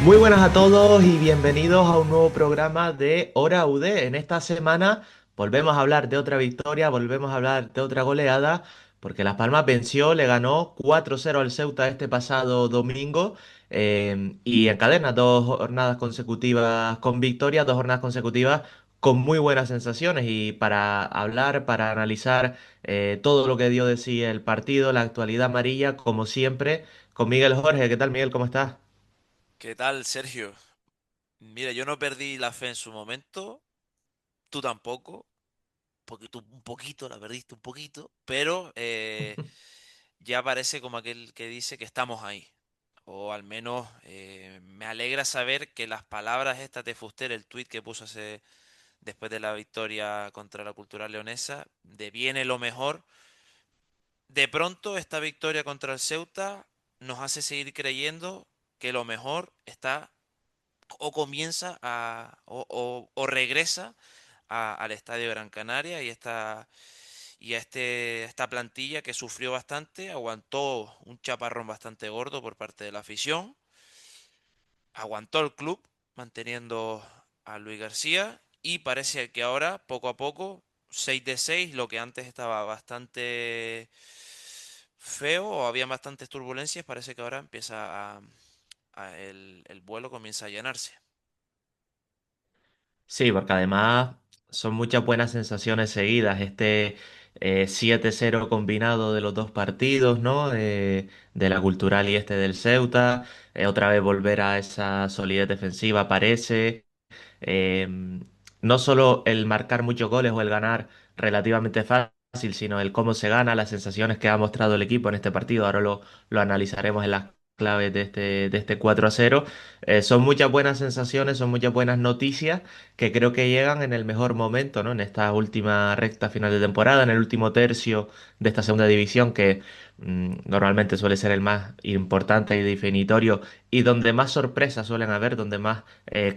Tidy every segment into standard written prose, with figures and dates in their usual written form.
Muy buenas a todos y bienvenidos a un nuevo programa de Hora UD. En esta semana volvemos a hablar de otra victoria, volvemos a hablar de otra goleada, porque Las Palmas venció, le ganó 4-0 al Ceuta este pasado domingo y encadena dos jornadas consecutivas con victoria, dos jornadas consecutivas con muy buenas sensaciones. Y para hablar, para analizar todo lo que dio de sí el partido, la actualidad amarilla, como siempre, con Miguel Jorge. ¿Qué tal, Miguel? ¿Cómo estás? ¿Qué tal, Sergio? Mira, yo no perdí la fe en su momento, tú tampoco, porque tú un poquito la perdiste un poquito, pero ya parece como aquel que dice que estamos ahí. O al menos me alegra saber que las palabras estas de Fuster, el tuit que puso después de la victoria contra la Cultural Leonesa, de viene lo mejor. De pronto esta victoria contra el Ceuta nos hace seguir creyendo que lo mejor está o comienza o regresa al Estadio Gran Canaria esta plantilla que sufrió bastante, aguantó un chaparrón bastante gordo por parte de la afición, aguantó el club manteniendo a Luis García y parece que ahora, poco a poco, 6 de 6 lo que antes estaba bastante feo o había bastantes turbulencias, parece que ahora empieza el vuelo comienza a llenarse. Sí, porque además son muchas buenas sensaciones seguidas. Este 7-0 combinado de los dos partidos, ¿no? De la Cultural y este del Ceuta. Otra vez volver a esa solidez defensiva parece. Eh, no solo el marcar muchos goles o el ganar relativamente fácil, sino el cómo se gana, las sensaciones que ha mostrado el equipo en este partido. Ahora lo analizaremos en las claves de este 4-0. Son muchas buenas sensaciones, son muchas buenas noticias que creo que llegan en el mejor momento, ¿no? En esta última recta final de temporada, en el último tercio de esta segunda división que normalmente suele ser el más importante y definitorio y donde más sorpresas suelen haber, donde más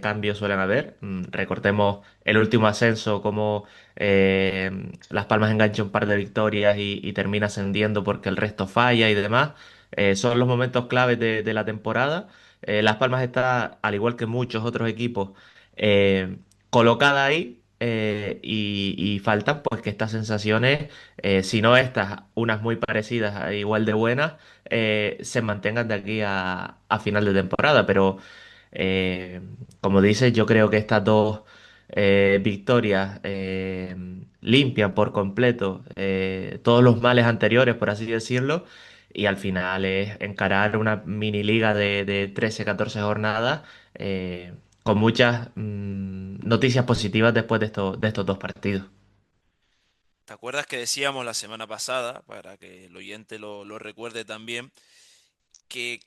cambios suelen haber. Recordemos el último ascenso, como Las Palmas engancha un par de victorias y termina ascendiendo porque el resto falla y demás. Son los momentos claves de la temporada. Las Palmas está, al igual que muchos otros equipos, colocada ahí. Y faltan pues que estas sensaciones, si no estas, unas muy parecidas, igual de buenas, se mantengan de aquí a final de temporada. Pero eh, como dices, yo creo que estas dos victorias limpian por completo todos los males anteriores, por así decirlo, y al final es encarar una mini liga de 13, 14 jornadas con muchas noticias positivas después de estos dos partidos. ¿Te acuerdas que decíamos la semana pasada, para que el oyente lo recuerde también, que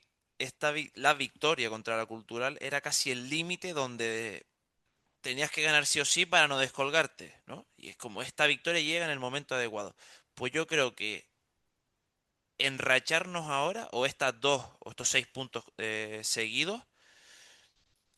la victoria contra la Cultural era casi el límite donde tenías que ganar sí o sí para no descolgarte, ¿no? Y es como esta victoria llega en el momento adecuado. Pues yo creo que enracharnos ahora, o estas dos, o estos 6 puntos seguidos,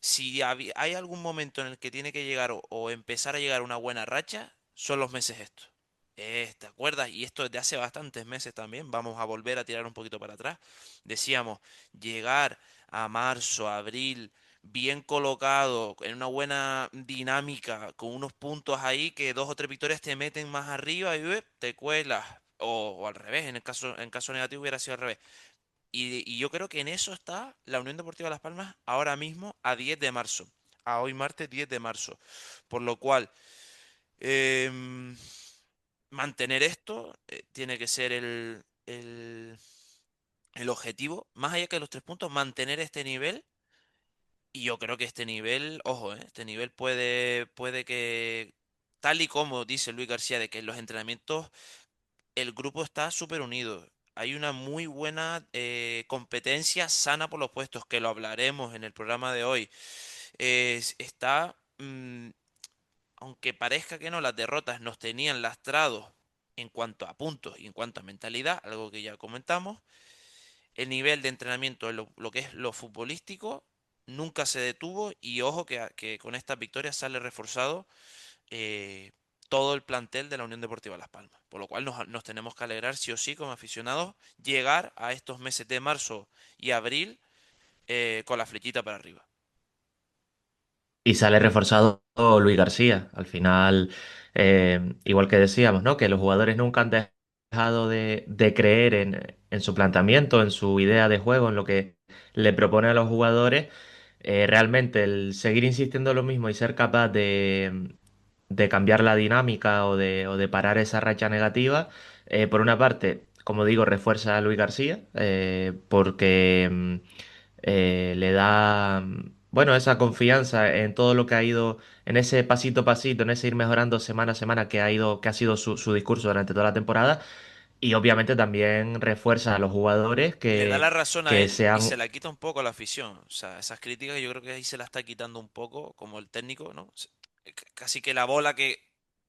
si hay algún momento en el que tiene que llegar o empezar a llegar una buena racha, son los meses estos. ¿Te acuerdas? Y esto desde hace bastantes meses también. Vamos a volver a tirar un poquito para atrás. Decíamos, llegar a marzo, abril, bien colocado, en una buena dinámica, con unos puntos ahí que dos o tres victorias te meten más arriba y te cuelas. O al revés, en caso negativo hubiera sido al revés. Y yo creo que en eso está la Unión Deportiva Las Palmas ahora mismo a 10 de marzo. A hoy martes 10 de marzo. Por lo cual, em, mantener esto tiene que ser el objetivo. Más allá que los 3 puntos, mantener este nivel. Y yo creo que este nivel, ojo, este nivel puede que, tal y como dice Luis García, de que en los entrenamientos el grupo está súper unido. Hay una muy buena competencia sana por los puestos, que lo hablaremos en el programa de hoy. Está, aunque parezca que no, las derrotas nos tenían lastrados en cuanto a puntos y en cuanto a mentalidad, algo que ya comentamos. El nivel de entrenamiento, lo que es lo futbolístico, nunca se detuvo y ojo que con estas victorias sale reforzado eh, todo el plantel de la Unión Deportiva Las Palmas. Por lo cual nos tenemos que alegrar sí o sí como aficionados llegar a estos meses de marzo y abril con la flechita para arriba. Y sale reforzado Luis García. Al final, igual que decíamos, ¿no? Que los jugadores nunca han dejado de creer en su planteamiento, en su idea de juego, en lo que le propone a los jugadores. Realmente el seguir insistiendo en lo mismo y ser capaz de cambiar la dinámica o de parar esa racha negativa, por una parte, como digo, refuerza a Luis García, porque le da, bueno, esa confianza en todo lo que ha ido, en ese pasito a pasito, en ese ir mejorando semana a semana que ha sido su discurso durante toda la temporada. Y obviamente también refuerza a los jugadores Le da la razón a que él y sean. se la quita un poco a la afición. O sea, esas críticas yo creo que ahí se la está quitando un poco, como el técnico, ¿no? Casi que la bola que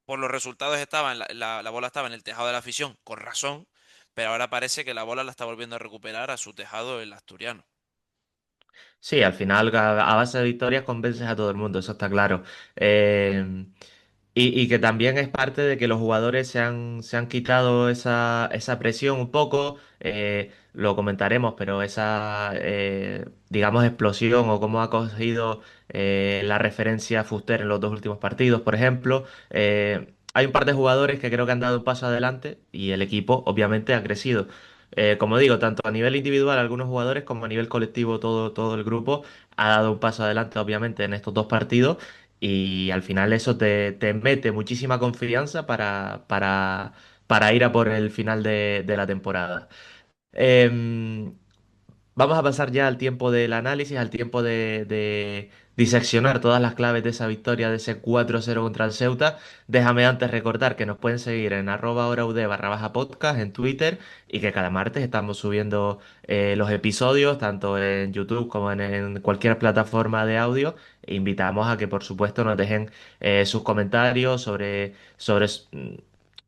por los resultados estaba, la bola estaba en el tejado de la afición, con razón, pero ahora parece que la bola la está volviendo a recuperar a su tejado el asturiano. Sí, al final a base de victorias convences a todo el mundo, eso está claro. Eh, y que también es parte de que los jugadores se han quitado esa presión un poco, lo comentaremos, pero esa, digamos, explosión o cómo ha cogido la referencia Fuster en los dos últimos partidos, por ejemplo. Hay un par de jugadores que creo que han dado un paso adelante y el equipo obviamente ha crecido. Como digo, tanto a nivel individual algunos jugadores como a nivel colectivo todo el grupo ha dado un paso adelante obviamente en estos dos partidos y al final eso te mete muchísima confianza para ir a por el final de la temporada. Em, Vamos a pasar ya al tiempo del análisis, al tiempo de diseccionar todas las claves de esa victoria, de ese 4-0 contra el Ceuta. Déjame antes recordar que nos pueden seguir en @horaud_podcast en Twitter y que cada martes estamos subiendo los episodios, tanto en YouTube como en cualquier plataforma de audio. E invitamos a que, por supuesto, nos dejen sus comentarios sobre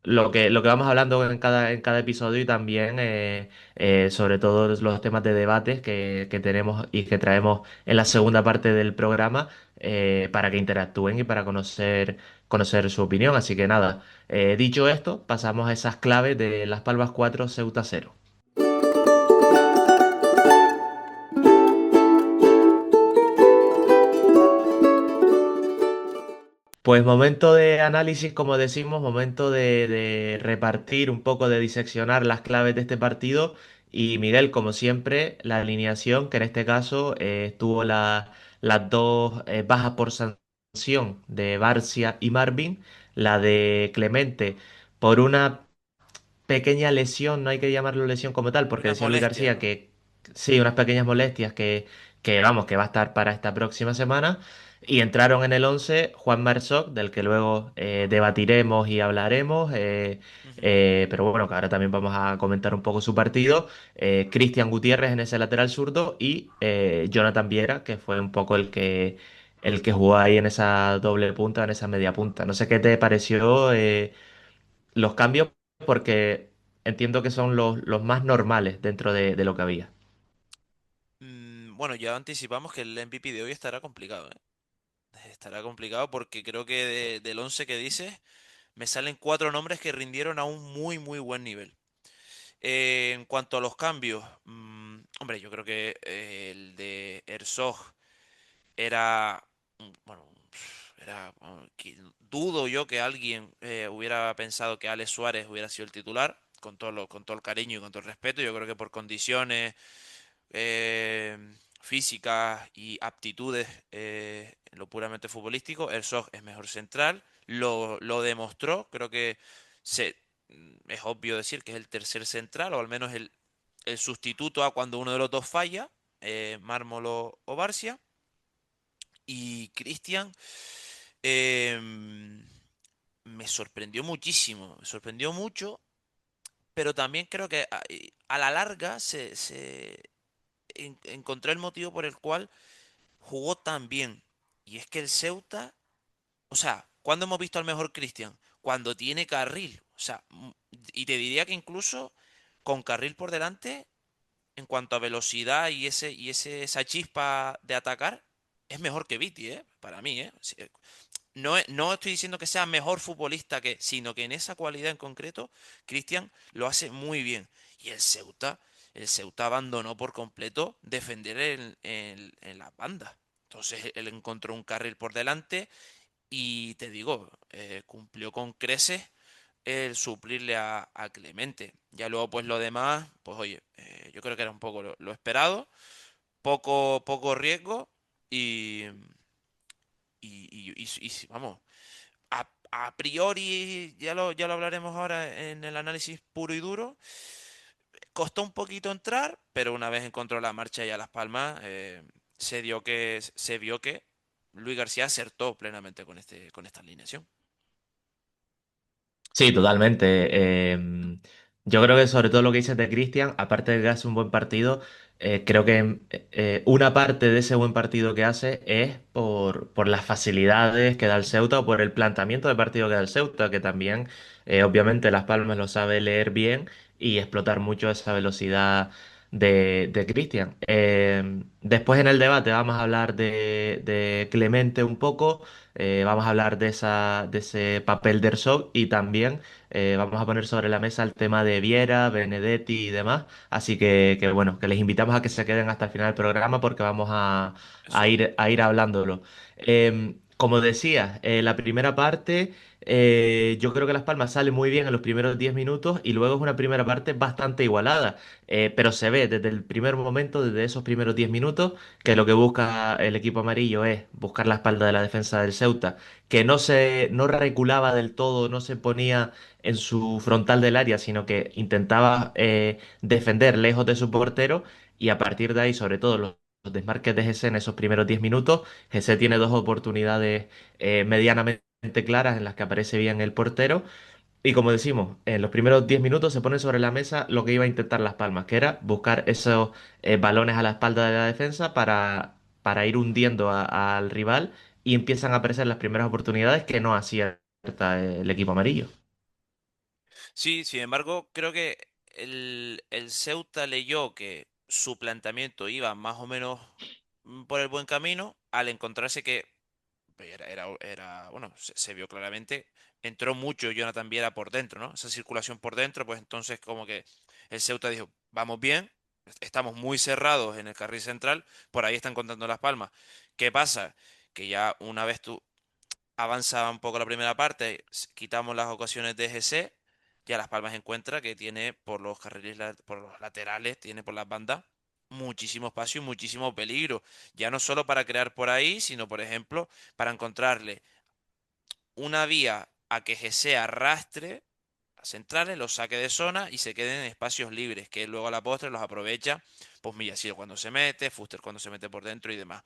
lo que vamos hablando en cada episodio y también sobre todo los temas de debates que tenemos y que traemos en la segunda parte del programa para que interactúen y para conocer su opinión. Así que nada, dicho esto, pasamos a esas claves de Las Palmas 4 Ceuta 0. Pues momento de análisis, como decimos, momento de repartir un poco, de diseccionar las claves de este partido. Y Miguel, como siempre, la alineación, que en este caso tuvo las dos bajas por sanción de Barcia y Marvin, la de Clemente por una pequeña lesión, no hay que llamarlo lesión como tal, porque Unas decía Luis molestias, García ¿no? que sí, unas pequeñas molestias que vamos, que va a estar para esta próxima semana. Y entraron en el 11 Juan Marzoc, del que luego debatiremos y hablaremos, Ujú. pero bueno, que ahora también vamos a comentar un poco su partido. Cristian Gutiérrez en ese lateral zurdo y Jonathan Viera, que fue un poco el que jugó ahí en esa doble punta, en esa media punta. No sé qué te pareció los cambios porque entiendo que son los más normales dentro de lo que había. Bueno, ya anticipamos que el MVP de hoy estará complicado, ¿eh? Estará complicado porque creo que del 11 que dices, me salen cuatro nombres que rindieron a un muy, muy buen nivel. En cuanto a los cambios, hombre, yo creo que el de Herzog era, bueno, dudo yo que alguien hubiera pensado que Alex Suárez hubiera sido el titular, con todo el cariño y con todo el respeto. Yo creo que por condiciones eh, físicas y aptitudes en lo puramente futbolístico, Herzog es mejor central, lo demostró, creo que es obvio decir que es el tercer central, o al menos el sustituto a cuando uno de los dos falla, Mármol o Barcia. Y Cristian em, me sorprendió muchísimo, me sorprendió mucho, pero también creo que a la larga encontré el motivo por el cual jugó tan bien. Y es que el Ceuta, o sea, ¿cuándo hemos visto al mejor Cristian? Cuando tiene carril. O sea, y te diría que incluso con carril por delante, en cuanto a velocidad esa chispa de atacar, es mejor que Viti, ¿eh? Para mí, ¿eh? Sí, no, no estoy diciendo que sea mejor futbolista sino que en esa cualidad en concreto, Cristian lo hace muy bien. Y el Ceuta abandonó por completo defender en la banda. Entonces él encontró un carril por delante y te digo, cumplió con creces el suplirle a Clemente. Ya luego, pues lo demás, pues oye, yo creo que era un poco lo esperado, poco riesgo y, y vamos, a priori, ya lo hablaremos ahora en el análisis puro y duro. Costó un poquito entrar, pero una vez encontró la marcha y a Las Palmas, se vio que Luis García acertó plenamente con esta alineación. Sí, totalmente. Yo creo que sobre todo lo que dices de Cristian, aparte de que hace un buen partido, creo que una parte de ese buen partido que hace es por las facilidades que da el Ceuta o por el planteamiento de partido que da el Ceuta, que también obviamente Las Palmas lo sabe leer bien y explotar mucho esa velocidad de Cristian. Después en el debate vamos a hablar de Clemente un poco. Vamos a hablar de ese papel de Herzog y también vamos a poner sobre la mesa el tema de Viera, Benedetti y demás. Así que bueno, que les invitamos a que se queden hasta el final del programa porque vamos Eso es. a ir hablándolo. Como decía, la primera parte, yo creo que Las Palmas sale muy bien en los primeros 10 minutos y luego es una primera parte bastante igualada. Pero se ve desde el primer momento, desde esos primeros 10 minutos, que lo que busca el equipo amarillo es buscar la espalda de la defensa del Ceuta, que no reculaba del todo, no se ponía en su frontal del área, sino que intentaba defender lejos de su portero y a partir de ahí, sobre todo los desmarques de Jesse en esos primeros 10 minutos, Jesse tiene dos oportunidades medianamente claras en las que aparece bien el portero y como decimos, en los primeros 10 minutos se pone sobre la mesa lo que iba a intentar Las Palmas, que era buscar esos balones a la espalda de la defensa para ir hundiendo al rival y empiezan a aparecer las primeras oportunidades que no acierta el equipo amarillo. Sí, sin embargo, creo que el Ceuta leyó que su planteamiento iba más o menos por el buen camino al encontrarse que bueno, se vio claramente, entró mucho Jonathan Viera por dentro, ¿no? Esa circulación por dentro, pues entonces como que el Ceuta dijo, vamos bien, estamos muy cerrados en el carril central, por ahí están contando las palmas. ¿Qué pasa? Que ya una vez tú avanza un poco la primera parte, quitamos las ocasiones de GC, ya Las Palmas encuentra que tiene por los carriles, por los laterales, tiene por las bandas muchísimo espacio y muchísimo peligro, ya no solo para crear por ahí, sino por ejemplo para encontrarle una vía a que GC arrastre a centrales, los saque de zona y se queden en espacios libres, que luego a la postre los aprovecha, pues Millacir cuando se mete, Fuster cuando se mete por dentro y demás.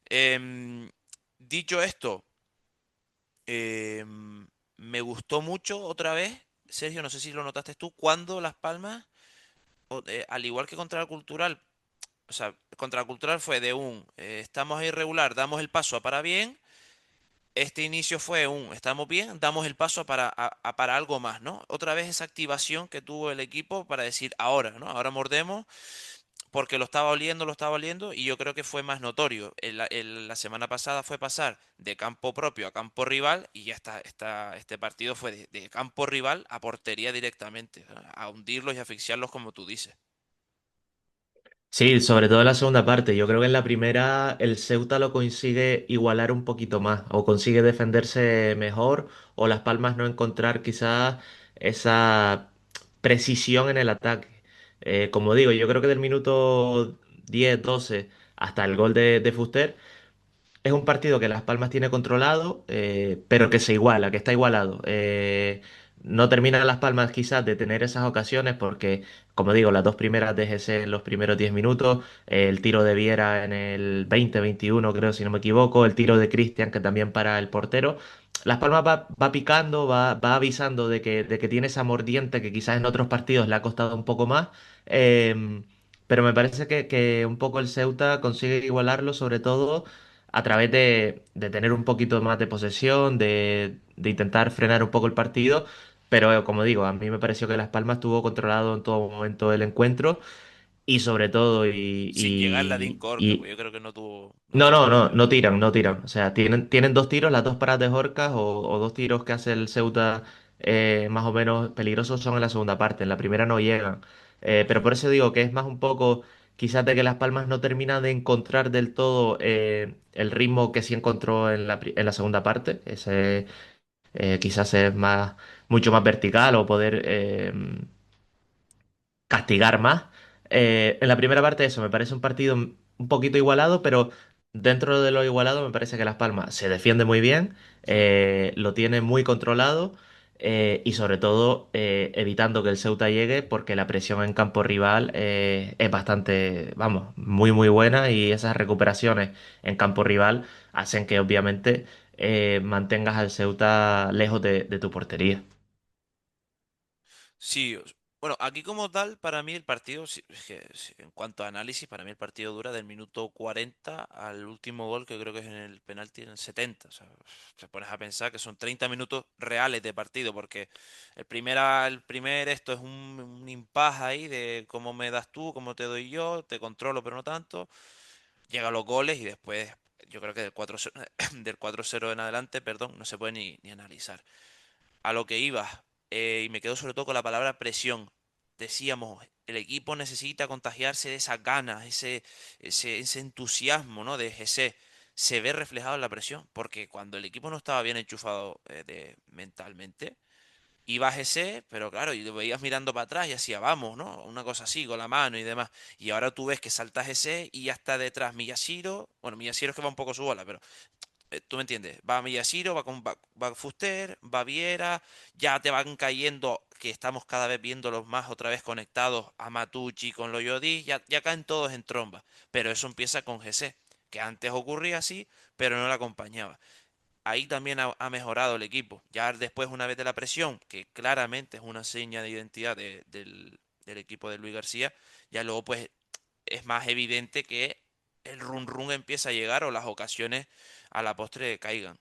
Em, Dicho esto, me gustó mucho otra vez, Sergio, no sé si lo notaste tú, cuando Las Palmas, al igual que contra la Cultural, o sea, contra la Cultural fue de estamos irregular, damos el paso a para bien. Este inicio fue estamos bien, damos el paso a para algo más, ¿no? Otra vez esa activación que tuvo el equipo para decir ahora, ¿no? Ahora mordemos porque lo estaba oliendo y yo creo que fue más notorio. La semana pasada fue pasar de campo propio a campo rival y ya este partido fue de campo rival a portería directamente, a hundirlos y asfixiarlos como tú dices. Sí, sobre todo en la segunda parte. Yo creo que en la primera el Ceuta lo consigue igualar un poquito más, o consigue defenderse mejor, o Las Palmas no encontrar quizás esa precisión en el ataque. Como digo, yo creo que del minuto 10, 12 hasta el gol de Fuster es un partido que Las Palmas tiene controlado, pero que se iguala, que está igualado. No terminan Las Palmas quizás de tener esas ocasiones porque, como digo, las dos primeras de GC en los primeros 10 minutos, el tiro de Viera en el 20-21 creo, si no me equivoco, el tiro de Cristian que también para el portero. Las Palmas va picando, va avisando de que tiene esa mordiente que quizás en otros partidos le ha costado un poco más. Pero me parece que un poco el Ceuta consigue igualarlo, sobre todo a través de tener un poquito más de posesión, de intentar frenar un poco el partido. Pero como digo, a mí me pareció que Las Palmas tuvo controlado en todo momento el encuentro y sobre todo, Sin llegar la de Incorca, pues yo creo que no no, tuvo no, esa no, opción. no tiran, no tiran. O sea, tienen dos tiros, las dos paradas de Horcas o dos tiros que hace el Ceuta más o menos peligrosos son en la segunda parte. En la primera no llegan. Pero por eso digo que es más un poco quizás de que Las Palmas no termina de encontrar del todo el ritmo que sí encontró en en la segunda parte. Ese quizás es más, mucho más vertical o poder castigar más. En la primera parte, eso, me parece un partido un poquito igualado, pero dentro de lo igualado me parece que Las Palmas se defiende muy bien, Mm. lo tiene muy controlado y sobre todo evitando que el Ceuta llegue porque la presión en campo rival es bastante, vamos, muy buena y esas recuperaciones en campo rival hacen que obviamente mantengas al Ceuta lejos de tu portería. Sí, bueno, aquí como tal, para mí el partido, es que, en cuanto a análisis, para mí el partido dura del minuto 40 al último gol, que creo que es en el penalti en el 70. O sea, te pones a pensar que son 30 minutos reales de partido, porque el primer esto es un impasse ahí de cómo me das tú, cómo te doy yo, te controlo, pero no tanto. Llegan los goles y después, yo creo que del 4-0 del 4-0 en adelante, perdón, no se puede ni analizar. A lo que iba, y me quedo sobre todo con la palabra presión. Decíamos, el equipo necesita contagiarse de esas ganas, ese entusiasmo, ¿no? De GC. Se ve reflejado en la presión, porque cuando el equipo no estaba bien enchufado mentalmente, iba a GC, pero claro, y lo veías mirando para atrás y hacía, vamos, ¿no? Una cosa así, con la mano y demás. Y ahora tú ves que salta GC y ya está detrás Miyashiro. Bueno, Miyashiro es que va un poco su bola, pero tú me entiendes, va Miyashiro, va Fuster, va Viera, ya te van cayendo, que estamos cada vez viéndolos más otra vez conectados a Matucci con Loyodis, ya caen todos en tromba, pero eso empieza con GC, que antes ocurría así, pero no la acompañaba. Ahí también ha mejorado el equipo, ya después una vez de la presión, que claramente es una seña de identidad del equipo de Luis García, ya luego pues es más evidente que el run run empieza a llegar o las ocasiones a la postre caigan.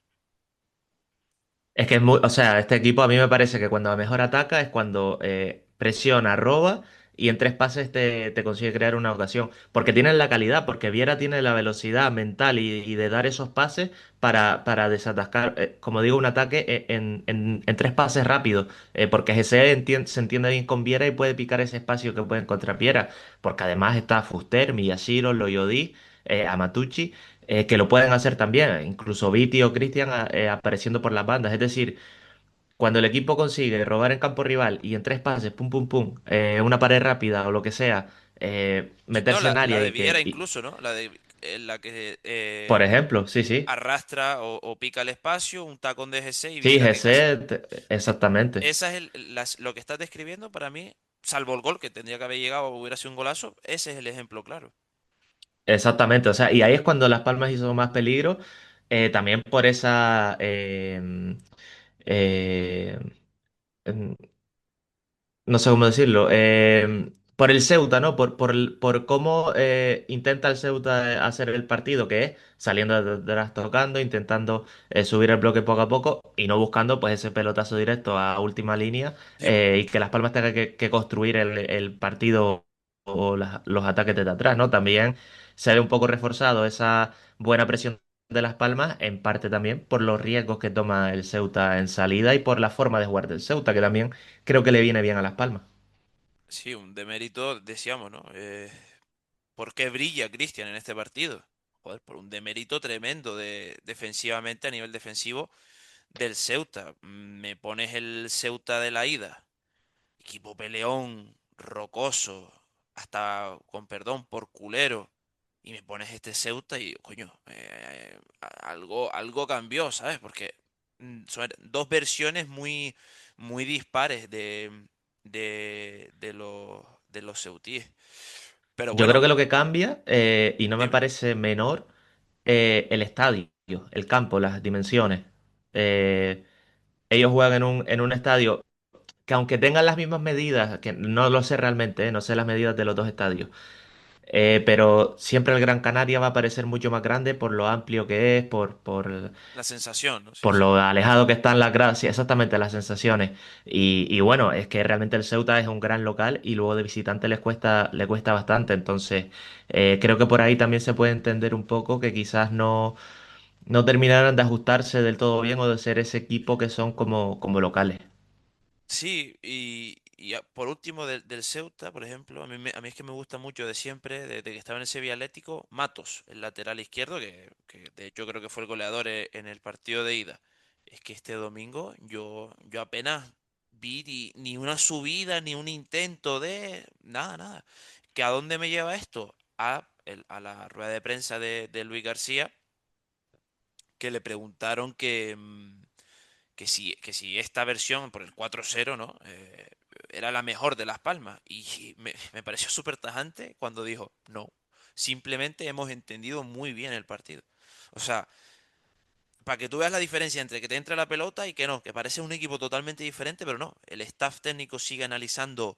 Es que es muy, o sea, este equipo a mí me parece que cuando mejor ataca es cuando presiona, roba y en tres pases te consigue crear una ocasión. Porque tienen la calidad, porque Viera tiene la velocidad mental y de dar esos pases para desatascar, como digo, un ataque en tres pases rápidos. Porque GC se entiende bien con Viera y puede picar ese espacio que puede encontrar Viera. Porque además está Fuster, Miyashiro, Loyodí, Amatucci que lo pueden hacer también, incluso Viti o Cristian apareciendo por las bandas. Es decir, cuando el equipo consigue robar en campo rival y en tres pases, pum, pum, pum, una pared rápida o lo que sea, No, meterse en la área de y Viera que, incluso, ¿no? La que por ejemplo, sí, sí, arrastra o pica el espacio, un tacón de GC y sí, Viera que casi. GC, exactamente. Esa es lo que estás describiendo para mí, salvo el gol que tendría que haber llegado o hubiera sido un golazo, ese es el ejemplo claro. Exactamente, o sea, y ahí es cuando Las Palmas hizo más peligro, también por esa, eh, em, no sé cómo decirlo, por el Ceuta, ¿no? Por cómo intenta el Ceuta hacer el partido, que es saliendo de atrás tocando, intentando subir el bloque poco a poco y no buscando pues ese pelotazo directo a última línea Sí, y que Las Palmas tenga que construir el partido o los ataques desde atrás, ¿no? También se ve un poco reforzado esa buena presión de Las Palmas, en parte también por los riesgos que toma el Ceuta en salida y por la forma de jugar del Ceuta, que también creo que le viene bien a Las Palmas. sí, un demérito, decíamos, ¿no? ¿Por qué brilla Cristian en este partido? Joder, por un demérito tremendo defensivamente a nivel defensivo del Ceuta. Me pones el Ceuta de la ida. Equipo peleón, rocoso, hasta con perdón, por culero. Y me pones este Ceuta y, coño, algo cambió, ¿sabes? Porque son dos versiones muy dispares de los ceutíes. Pero Yo creo bueno, que lo que cambia, y no me dime, parece menor, el estadio, el campo, las dimensiones. Eh, Ellos juegan en un estadio que aunque tengan las mismas medidas, que no lo sé realmente, no sé las medidas de los dos estadios, pero siempre el Gran Canaria va a parecer mucho más grande por lo amplio que es, la sensación, ¿no? Sí, por sí. lo alejado que están las gradas, sí, exactamente las sensaciones. Y bueno, es que realmente el Ceuta es un gran local y luego de visitante le cuesta bastante. Entonces, creo que por ahí también se puede entender un poco que quizás no terminaran de ajustarse del todo bien o de ser ese equipo que son como locales. Sí, por último, del Ceuta, por ejemplo, a mí es que me gusta mucho de siempre, desde que estaba en el Sevilla Atlético, Matos, el lateral izquierdo, que de hecho creo que fue el goleador en el partido de ida. Es que este domingo yo apenas vi ni una subida, ni un intento de nada, nada. ¿Que a dónde me lleva esto? A la rueda de prensa de Luis García, que le preguntaron que si esta versión por el 4-0, ¿no? Era la mejor de Las Palmas. Y me pareció súper tajante cuando dijo, no, simplemente hemos entendido muy bien el partido. O sea, para que tú veas la diferencia entre que te entra la pelota y que no, que parece un equipo totalmente diferente, pero no. El staff técnico sigue analizando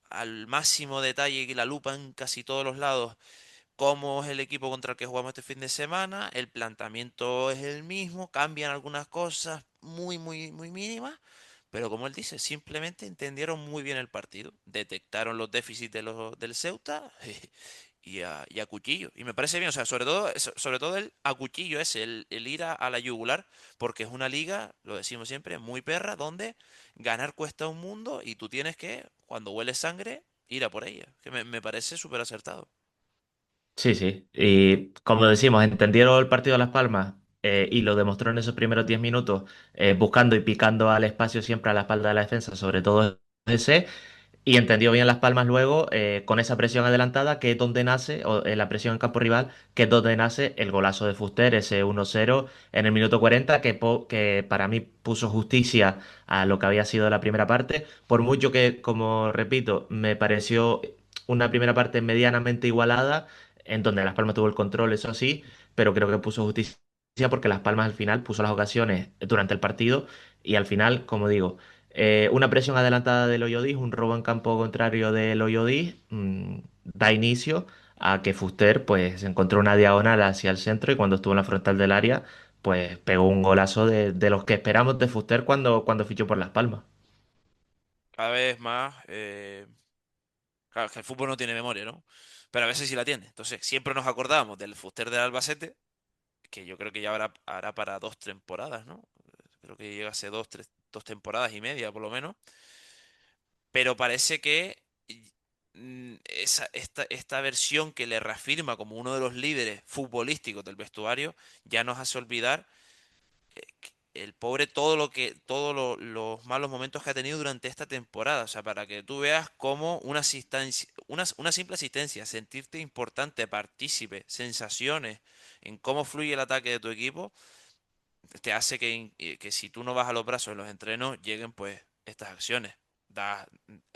al máximo detalle y la lupa en casi todos los lados cómo es el equipo contra el que jugamos este fin de semana, el planteamiento es el mismo, cambian algunas cosas muy mínimas, pero como él dice, simplemente entendieron muy bien el partido, detectaron los déficits del Ceuta y a cuchillo. Y me parece bien, o sea, sobre todo el a cuchillo ese, el ir a la yugular, porque es una liga, lo decimos siempre, muy perra, donde ganar cuesta un mundo y tú tienes que, cuando huele sangre, ir a por ella, que me parece súper acertado. Sí, sí. Y como decimos, entendieron el partido de Las Palmas y lo demostró en esos primeros 10 minutos, buscando y picando al espacio siempre a la espalda de la defensa, sobre todo ese. Y entendió bien Las Palmas luego con esa presión adelantada, que es donde nace, o la presión en campo rival, que es donde nace el golazo de Fuster, ese 1-0 en el minuto 40, que para mí puso justicia a lo que había sido la primera parte. Por mucho que, como repito, me pareció una primera parte medianamente igualada, en donde Las Palmas tuvo el control, eso sí, pero creo que puso justicia porque Las Palmas al final puso las ocasiones durante el partido y al final, como digo, una presión adelantada del Oyodis, un robo en campo contrario del Oyodis, da inicio a que Fuster pues encontró una diagonal hacia el centro y cuando estuvo en la frontal del área pues pegó un golazo de los que esperamos de Fuster cuando fichó por Las Palmas. Cada vez más, claro, es que el fútbol no tiene memoria, ¿no? Pero a veces sí la tiene. Entonces, siempre nos acordábamos del Fuster del Albacete, que yo creo que ya hará para 2 temporadas, ¿no? Creo que llega hace 2 temporadas y media, por lo menos. Pero parece que esta versión que le reafirma como uno de los líderes futbolísticos del vestuario ya nos hace olvidar el pobre los malos momentos que ha tenido durante esta temporada. O sea, para que tú veas cómo una simple asistencia, sentirte importante, partícipe, sensaciones en cómo fluye el ataque de tu equipo, te hace que si tú no vas a los brazos en los entrenos, lleguen pues estas acciones.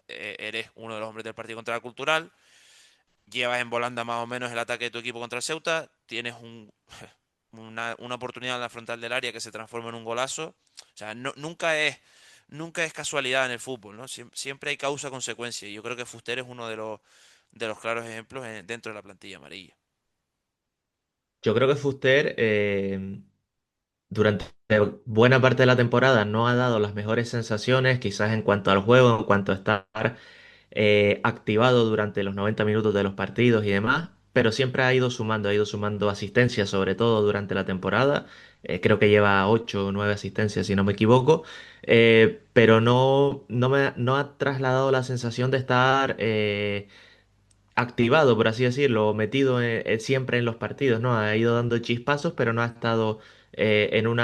Eres uno de los hombres del partido contra la Cultural, llevas en volanda más o menos el ataque de tu equipo contra el Ceuta, tienes una oportunidad en la frontal del área que se transforma en un golazo. O sea, nunca es casualidad en el fútbol, ¿no? Siempre hay causa-consecuencia. Y yo creo que Fuster es uno de los claros ejemplos dentro de la plantilla amarilla. Yo creo que Fuster durante buena parte de la temporada no ha dado las mejores sensaciones, quizás en cuanto al juego, en cuanto a estar activado durante los 90 minutos de los partidos y demás, pero siempre ha ido sumando asistencias, sobre todo durante la temporada. Creo que lleva 8 o 9 asistencias, si no me equivoco, pero no ha trasladado la sensación de estar activado, por así decirlo, metido siempre en los partidos, ¿no? Ha ido dando chispazos, pero no ha estado en un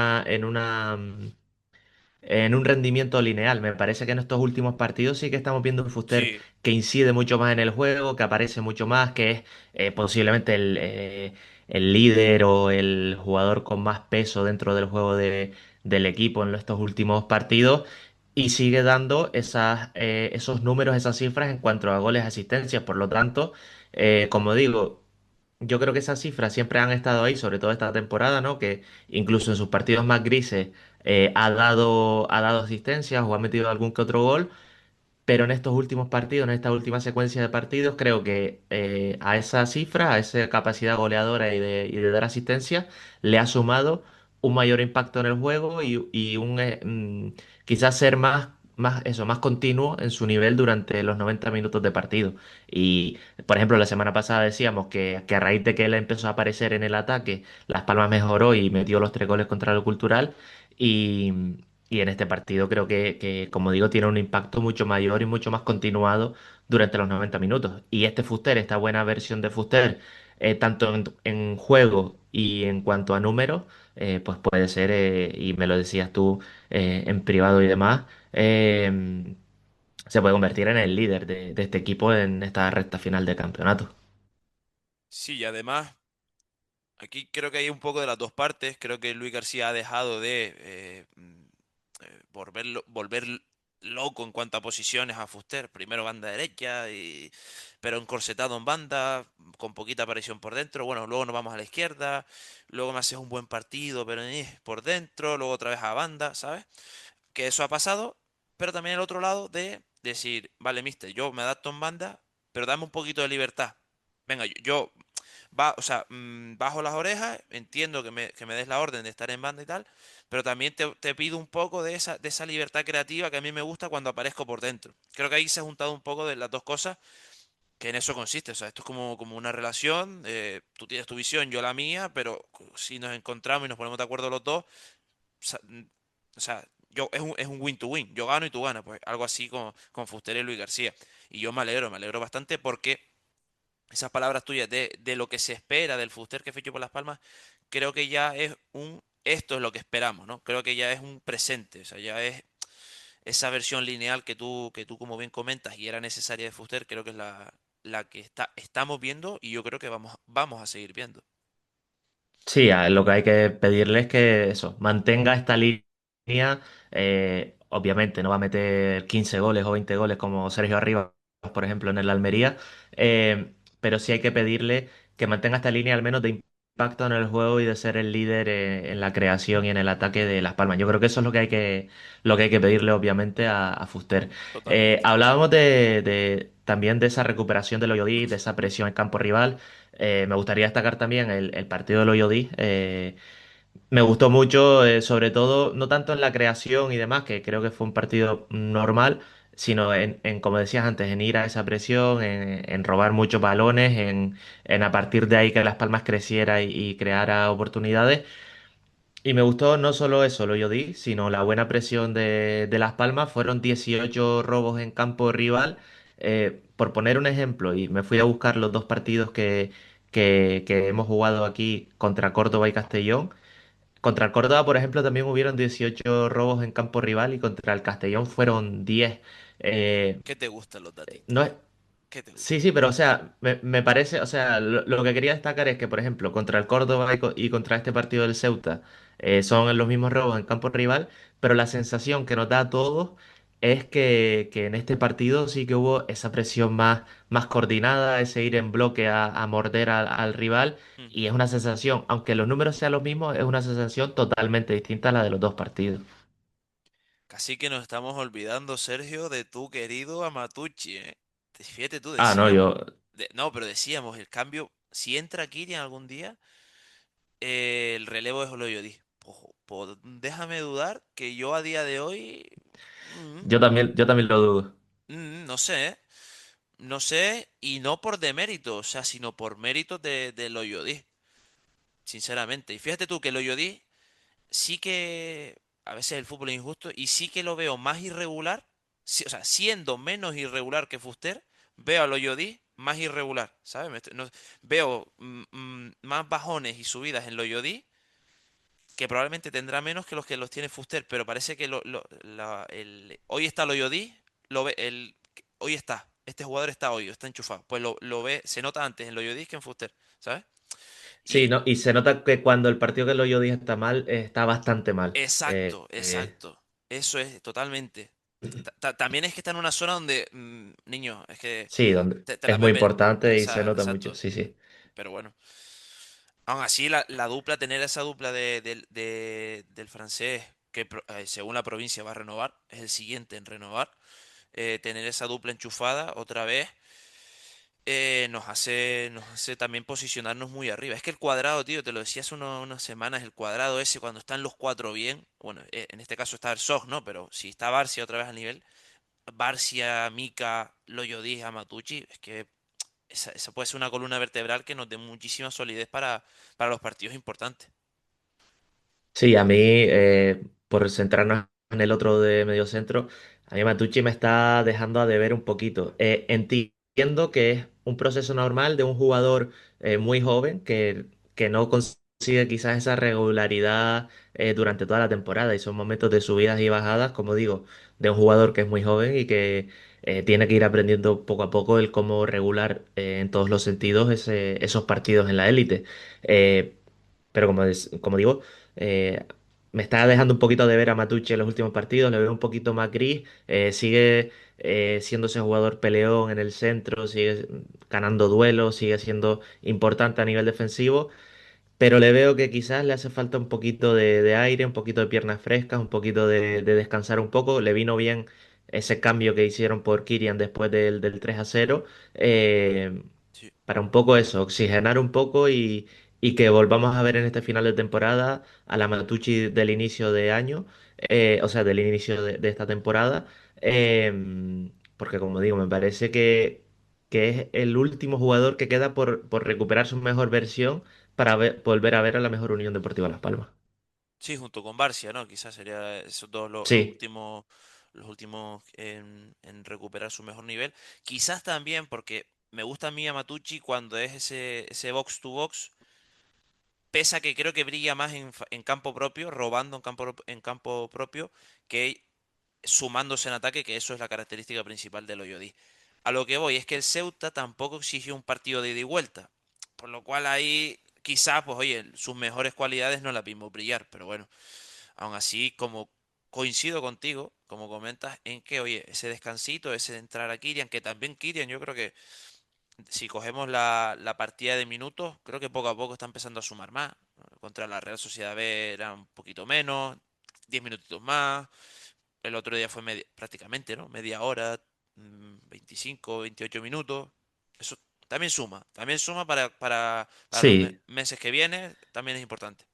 rendimiento lineal. Me parece que en estos últimos partidos sí que estamos viendo un Fuster Sí, que incide mucho más en el juego, que aparece mucho más, que es posiblemente el líder o el jugador con más peso dentro del juego del equipo en estos últimos partidos. Y sigue dando esos números, esas cifras en cuanto a goles, asistencias. Por lo tanto, como digo, yo creo que esas cifras siempre han estado ahí, sobre todo esta temporada, ¿no? Que incluso en sus partidos más grises ha dado asistencias o ha metido algún que otro gol, pero en estos últimos partidos, en esta última secuencia de partidos, creo que a esa cifra, a esa capacidad goleadora y de dar asistencia, le ha sumado un mayor impacto en el juego y quizás ser más continuo en su nivel durante los 90 minutos de partido. Y, por ejemplo, la semana pasada decíamos que a raíz de que él empezó a aparecer en el ataque, Las Palmas mejoró y metió los 3 goles contra lo Cultural. Y en este partido creo como digo, tiene un impacto mucho mayor y mucho más continuado durante los 90 minutos. Y este Fuster, esta buena versión de Fuster, tanto en juego y en cuanto a números, pues puede ser, y me lo decías tú en privado y demás, se puede convertir en el líder de este equipo en esta recta final de campeonato. Sí, y además, aquí creo que hay un poco de las dos partes. Creo que Luis García ha dejado de volver loco en cuanto a posiciones a Fuster. Primero banda derecha, pero encorsetado en banda, con poquita aparición por dentro. Bueno, luego nos vamos a la izquierda, luego me haces un buen partido, pero por dentro, luego otra vez a banda, ¿sabes? Que eso ha pasado, pero también el otro lado de decir, vale, mister, yo me adapto en banda, pero dame un poquito de libertad. Venga, o sea, bajo las orejas, entiendo que me des la orden de estar en banda y tal, pero también te pido un poco de esa libertad creativa que a mí me gusta cuando aparezco por dentro. Creo que ahí se ha juntado un poco de las dos cosas, que en eso consiste. O sea, esto es como una relación, tú tienes tu visión, yo la mía, pero si nos encontramos y nos ponemos de acuerdo los dos, sa- mm, o sea, es un win to win. Yo gano y tú ganas, pues algo así con Fuster y Luis García. Y yo me alegro bastante porque esas palabras tuyas de lo que se espera del Fuster que fichó por Las Palmas, creo que ya es esto es lo que esperamos, ¿no? Creo que ya es un presente, o sea, ya es esa versión lineal que tú como bien comentas y era necesaria de Fuster, creo que es la que estamos viendo y yo creo que vamos a seguir viendo. Sí, lo que hay que pedirle es que eso, mantenga esta línea. Obviamente no va a meter 15 goles o 20 goles como Sergio Arribas, por ejemplo, en el Almería, pero sí hay que pedirle que mantenga esta línea al menos de impacto en el juego y de ser el líder en la creación y en el ataque de Las Palmas. Yo creo que eso es lo que hay que pedirle, obviamente, a Fuster. Totalmente. Hablábamos también de esa recuperación del Oyodí, de esa presión en campo rival. Me gustaría destacar también el partido del Oyodí. Me gustó mucho, sobre todo, no tanto en la creación y demás, que creo que fue un partido normal, sino como decías antes, en ir a esa presión, en robar muchos balones, en a partir de ahí que Las Palmas creciera y creara oportunidades. Y me gustó no solo eso, lo yo di, sino la buena presión de Las Palmas. Fueron 18 robos en campo rival. Por poner un ejemplo, y me fui a buscar los dos partidos que hemos jugado aquí contra Córdoba y Castellón. Contra el Córdoba, por ejemplo, también hubieron 18 robos en campo rival y contra el Castellón fueron 10. Eh, ¿Qué te gustan los datitos? no es, ¿Qué te Sí, gustan? sí, pero o sea, me parece, o sea, lo que quería destacar es que, por ejemplo, contra el Córdoba y contra este partido del Ceuta, son los mismos robos en campo rival, pero la sensación que nos da a todos es que en este partido sí que hubo esa presión más coordinada, ese ir en bloque a morder al rival, Mm. y es una sensación, aunque los números sean los mismos, es una sensación totalmente distinta a la de los dos partidos. Casi que nos estamos olvidando, Sergio, de tu querido Amatucci, ¿eh? Fíjate tú, Ah, no, decíamos. yo, No, pero decíamos, el cambio, si entra Kirian algún día, el relevo es Oloyodi. Déjame dudar que yo a día de hoy, mm, yo también lo dudo. no sé, ¿eh? No sé, y no por demérito, o sea, sino por méritos de Loyodí, sinceramente. Y fíjate tú que Loyodí sí que a veces el fútbol es injusto y sí que lo veo más irregular, o sea, siendo menos irregular que Fuster, veo a Loyodí más irregular, ¿sabes? Veo más bajones y subidas en Loyodí que probablemente tendrá menos que los tiene Fuster, pero parece que hoy está Loyodí, lo ve, hoy está, este jugador está hoy, está enchufado, pues lo ve, se nota antes en Loyodí que en Fuster, ¿sabes? Sí, Y ¿no? Y se nota que cuando el partido que lo yo dije está mal, está bastante mal. exacto, exacto. Eso es totalmente. También es que está en una zona donde, niño, es que Sí, donde te la es muy puedes ver. importante y se nota mucho. Exacto. Sí, sí. Pero bueno. Aún así, la dupla, tener esa dupla del francés, que según la provincia va a renovar, es el siguiente en renovar. Tener esa dupla enchufada otra vez nos hace también posicionarnos muy arriba. Es que el cuadrado, tío, te lo decía hace unas semanas, el cuadrado ese, cuando están los cuatro bien, bueno, en este caso está Arsog, ¿no? Pero si está Barcia otra vez al nivel, Barcia, Mika, Loyo Díaz, Matucci, es que esa puede ser una columna vertebral que nos dé muchísima solidez para los partidos importantes. Sí, a mí, por centrarnos en el otro de mediocentro, a mí Matucci me está dejando a deber un poquito. Entiendo que es un proceso normal de un jugador muy joven que no consigue quizás esa regularidad durante toda la temporada y son momentos de subidas y bajadas, como digo, de un jugador que es muy joven y que tiene que ir aprendiendo poco a poco el cómo regular en todos los sentidos esos partidos en la élite. Eh, pero como digo, eh, me está dejando un poquito de ver a Matucci en los últimos partidos, le veo un poquito más gris, sigue siendo ese jugador peleón en el centro, sigue ganando duelos, sigue siendo importante a nivel defensivo, pero le veo que quizás le hace falta un poquito de aire, un poquito de piernas frescas, un poquito de descansar un poco. Le vino bien ese cambio que hicieron por Kirian después del 3-0, eh, Sí, para un poco eso, oxigenar un poco y que volvamos a ver en este final de temporada a la Matucci del inicio de año, o sea, del inicio de esta temporada, porque como digo, me parece que es el último jugador que queda por recuperar su mejor versión para volver a ver a la mejor Unión Deportiva Las Palmas. sí, junto con Barcia, ¿no? Quizás sería esos dos Sí, los últimos en recuperar su mejor nivel. Quizás también porque me gusta a mí a Matucci cuando es ese box to box, pese a que creo que brilla más en campo propio, robando en campo propio, que sumándose en ataque, que eso es la característica principal del Oyodí. A lo que voy es que el Ceuta tampoco exigió un partido de ida y vuelta, por lo cual ahí quizás, pues oye, sus mejores cualidades no las vimos brillar, pero bueno, aún así, como coincido contigo, como comentas, en que, oye, ese descansito, ese de entrar a Kylian, que también Kylian, yo creo que si cogemos la partida de minutos, creo que poco a poco está empezando a sumar más. Contra la Real Sociedad B era un poquito menos, 10 minutitos más. El otro día fue prácticamente, ¿no? Media hora, 25, 28 minutos. Eso también suma para los sí. meses que vienen, también es importante.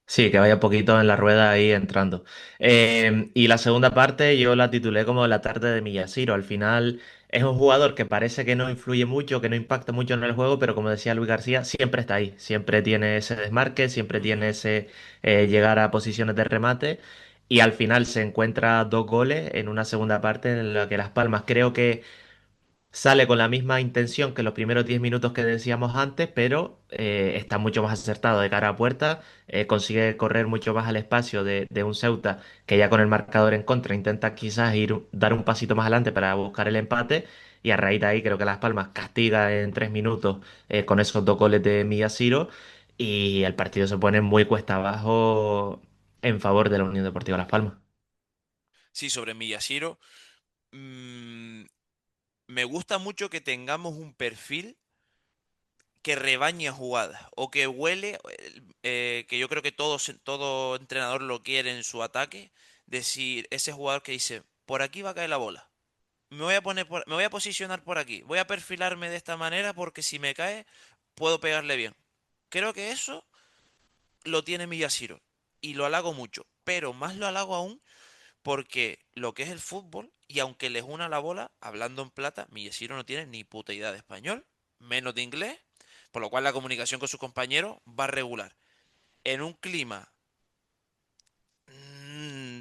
Sí, que vaya un poquito en la rueda ahí entrando. Y la segunda parte yo la titulé como La tarde de Miyashiro. Al final es un jugador que parece que no influye mucho, que no impacta mucho en el juego, pero como decía Luis García, siempre está ahí. Siempre tiene ese desmarque, siempre Ujú. tiene ese llegar a posiciones de remate. Y al final se encuentra dos goles en una segunda parte en la que Las Palmas creo que sale con la misma intención que los primeros 10 minutos que decíamos antes, pero está mucho más acertado de cara a puerta, consigue correr mucho más al espacio de un Ceuta que ya con el marcador en contra intenta quizás dar un pasito más adelante para buscar el empate y a raíz de ahí creo que Las Palmas castiga en 3 minutos con esos dos goles de Miyashiro y el partido se pone muy cuesta abajo en favor de la Unión Deportiva Las Palmas. Sí, sobre Miyashiro, mm, me gusta mucho que tengamos un perfil que rebaña jugadas o que huele, que yo creo que todo entrenador lo quiere en su ataque, decir, ese jugador que dice, por aquí va a caer la bola. Me voy a posicionar por aquí. Voy a perfilarme de esta manera porque si me cae, puedo pegarle bien. Creo que eso lo tiene Miyashiro. Y lo halago mucho. Pero más lo halago aún porque lo que es el fútbol, y aunque les una la bola, hablando en plata, Miyashiro no tiene ni puta idea de español, menos de inglés, por lo cual la comunicación con sus compañeros va regular. En un clima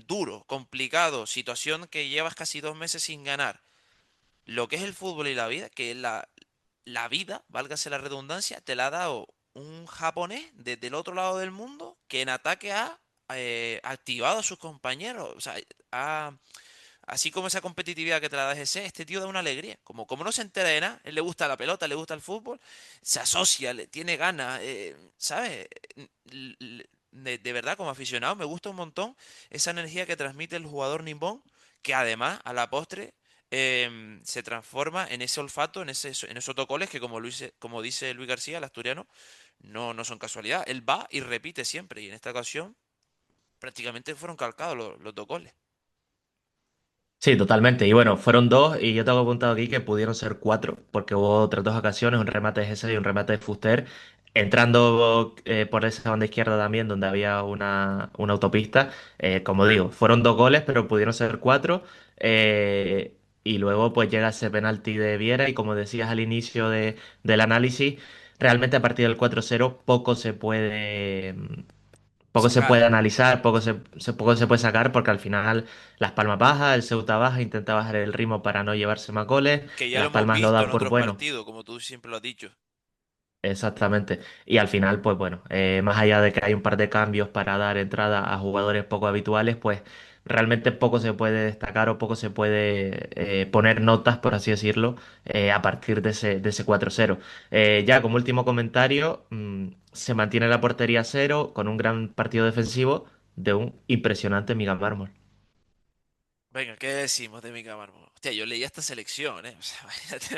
duro, complicado, situación que llevas casi 2 meses sin ganar, lo que es el fútbol y la vida, que es la vida, válgase la redundancia, te la ha dado un japonés desde el otro lado del mundo que en ataque ha activado a sus compañeros. O sea, ha, así como esa competitividad que te la da GC, este tío da una alegría. Como no se entera de nada, él le gusta la pelota, le gusta el fútbol, se asocia, le tiene ganas, ¿sabes? De verdad, como aficionado, me gusta un montón esa energía que transmite el jugador nimbón, que además, a la postre, se transforma en ese olfato, en esos autocoles que, como dice Luis García, el asturiano, no son casualidad. Él va y repite siempre, y en esta ocasión prácticamente fueron calcados los autocoles. Sí, totalmente. Y bueno, fueron dos y yo tengo apuntado aquí que pudieron ser cuatro, porque hubo otras dos ocasiones, un remate de Gese y un remate de Fuster, entrando por esa banda izquierda también, donde había una autopista. Como digo, fueron dos goles, pero pudieron ser cuatro. Y luego pues llega ese penalti de Viera y como decías al inicio del análisis, realmente a partir del 4-0 poco poco se sacar. puede analizar, poco se puede sacar porque al final Las Palmas baja, el Ceuta baja, intenta bajar el ritmo para no llevarse más goles, Que ya lo Las hemos Palmas lo visto da en por otros bueno. partidos, como tú siempre lo has dicho. Exactamente. Y al final, pues bueno, más allá de que hay un par de cambios para dar entrada a jugadores poco habituales, pues realmente poco se puede destacar o poco se puede poner notas, por así decirlo, a partir de ese 4-0. Ya como último comentario, se mantiene la portería a cero con un gran partido defensivo de un impresionante Miguel Mármol. Venga, ¿qué decimos de Mika Mármol? Hostia, yo leí esta selección, ¿eh? O sea,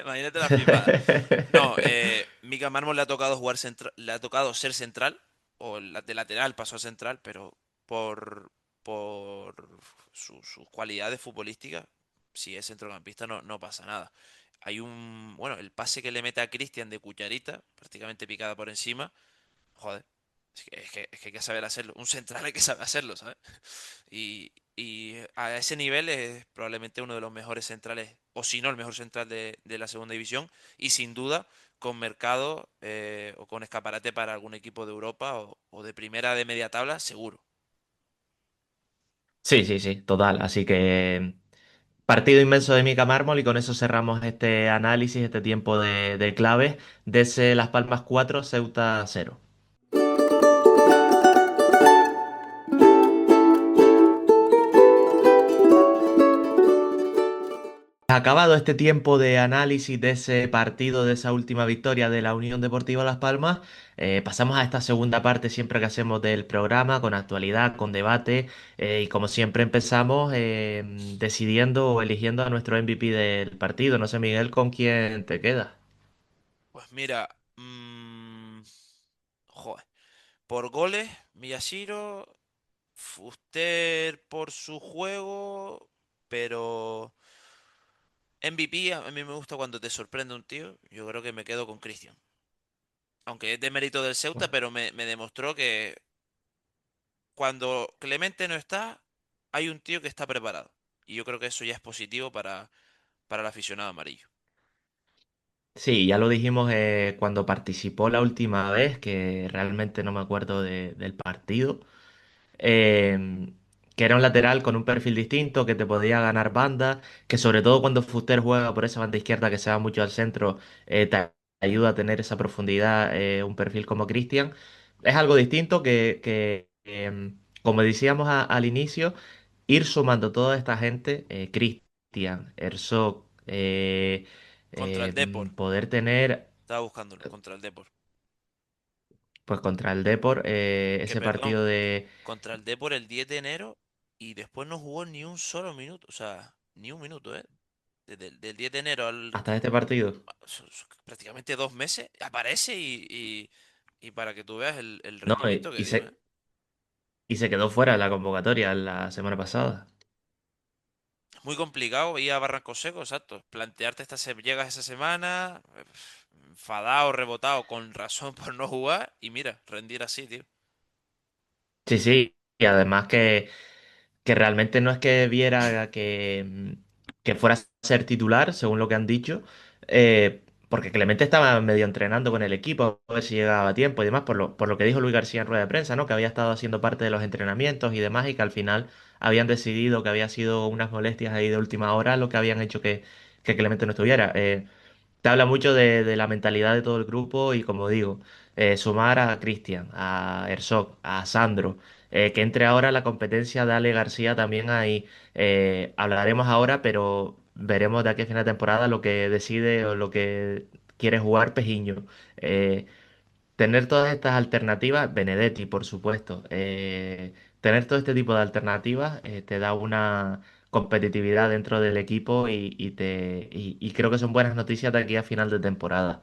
imagínate la flipada. No, Mika Mármol le ha tocado jugar le ha tocado ser central, o de lateral pasó a central, pero por, por sus cualidades futbolísticas, si es centrocampista no pasa nada. Hay bueno, el pase que le mete a Cristian de cucharita, prácticamente picada por encima, joder, es que hay que saber hacerlo. Un central hay que saber hacerlo, ¿sabes? Y a ese nivel es probablemente uno de los mejores centrales, o si no, el mejor central de la segunda división, y sin duda con mercado o con escaparate para algún equipo de Europa o de primera de media tabla, seguro. Sí, sí, sí, total. Así que partido inmenso de Mica Mármol y con eso cerramos este análisis, este tiempo de claves de ese Las Palmas 4 Ceuta 0. Acabado este tiempo de análisis de ese partido, de esa última victoria de la Unión Deportiva Las Palmas, pasamos a esta segunda parte siempre que hacemos del programa, con actualidad, con debate, y como siempre empezamos decidiendo o eligiendo a nuestro MVP del partido. No sé, Miguel, ¿con quién te quedas? Pues mira, joder, por goles, Miyashiro, Fuster por su juego, pero MVP a mí me gusta cuando te sorprende un tío. Yo creo que me quedo con Cristian. Aunque es de mérito del Ceuta, pero me demostró que cuando Clemente no está, hay un tío que está preparado. Y yo creo que eso ya es positivo para el aficionado amarillo. Sí, ya lo dijimos cuando participó la última vez, que realmente no me acuerdo del partido, eh, que era un lateral con un perfil distinto, que te podía ganar bandas, que sobre todo cuando Fuster juega por esa banda izquierda que se va mucho al centro, te ayuda a tener esa profundidad, un perfil como Cristian. Es algo distinto como decíamos al inicio, ir sumando toda esta gente, Cristian, Herzog, Contra el Depor. poder tener, Estaba buscándolo, contra el Depor. pues contra el Depor, Que ese perdón, partido de contra el Depor el 10 de enero y después no jugó ni un solo minuto. O sea, ni un minuto, ¿eh? Desde el del 10 de enero al hasta este partido. prácticamente 2 meses, aparece y para que tú veas el No, rendimiento que dio, ¿eh? y se quedó fuera de la convocatoria la semana pasada. Es muy complicado ir a Barranco Seco, exacto. Plantearte llegas esa semana, enfadado, rebotado, con razón por no jugar, y mira, rendir así, tío. Sí, sí, y además que realmente no es que viera que fuera a ser titular, según lo que han dicho, porque Clemente estaba medio entrenando con el equipo, a ver si llegaba a tiempo y demás, por lo que dijo Luis García en rueda de prensa, ¿no? Que había estado haciendo parte de los entrenamientos y demás, y que al final habían decidido que había sido unas molestias ahí de última hora lo que habían hecho que Clemente no estuviera. Te habla mucho de la mentalidad de todo el grupo y como digo, sumar a Cristian, a Herzog, a Sandro, que entre ahora la competencia de Ale García también ahí. Hablaremos ahora, pero veremos de aquí a final de temporada lo que decide o lo que quiere jugar Pejiño. Eh, Tener todas estas alternativas, Benedetti, por supuesto, tener todo este tipo de alternativas te da una competitividad dentro del equipo y creo que son buenas noticias de aquí a final de temporada.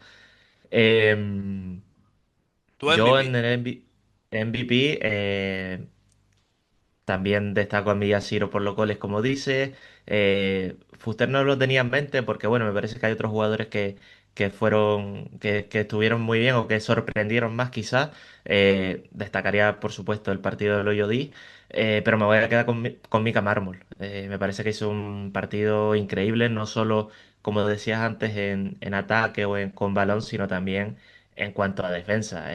Em, Tu yo MVP. en el MVP, también destaco a Miyashiro por los goles, como dice. Fuster no lo tenía en mente porque, bueno, me parece que hay otros jugadores que estuvieron muy bien o que sorprendieron más, quizás. Destacaría, por supuesto, el partido del Hoyo pero me voy a quedar con Mika Mármol. Me parece que hizo un partido increíble, no solo, como decías antes, en ataque o con balón, sino también en cuanto a defensa.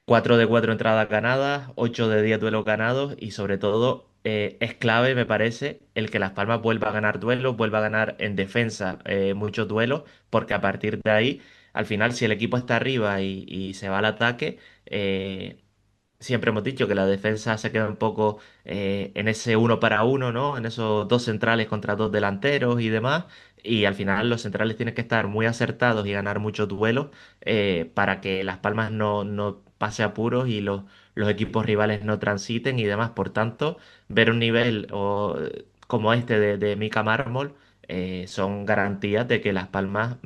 4 de 4 entradas ganadas, 8 de 10 duelos ganados y sobre todo es clave, me parece, el que Las Palmas vuelva a ganar duelos, vuelva a ganar en defensa muchos duelos, porque a partir de ahí, al final, si el equipo está arriba y se va al ataque, siempre hemos dicho que la defensa se queda un poco en ese uno para uno, ¿no? En esos dos centrales contra dos delanteros y demás. Y al final los centrales tienen que estar muy acertados y ganar muchos duelos para que Las Palmas no pase apuros y los equipos rivales no transiten y demás. Por tanto, ver un nivel como este de Mica Mármol son garantías de que Las Palmas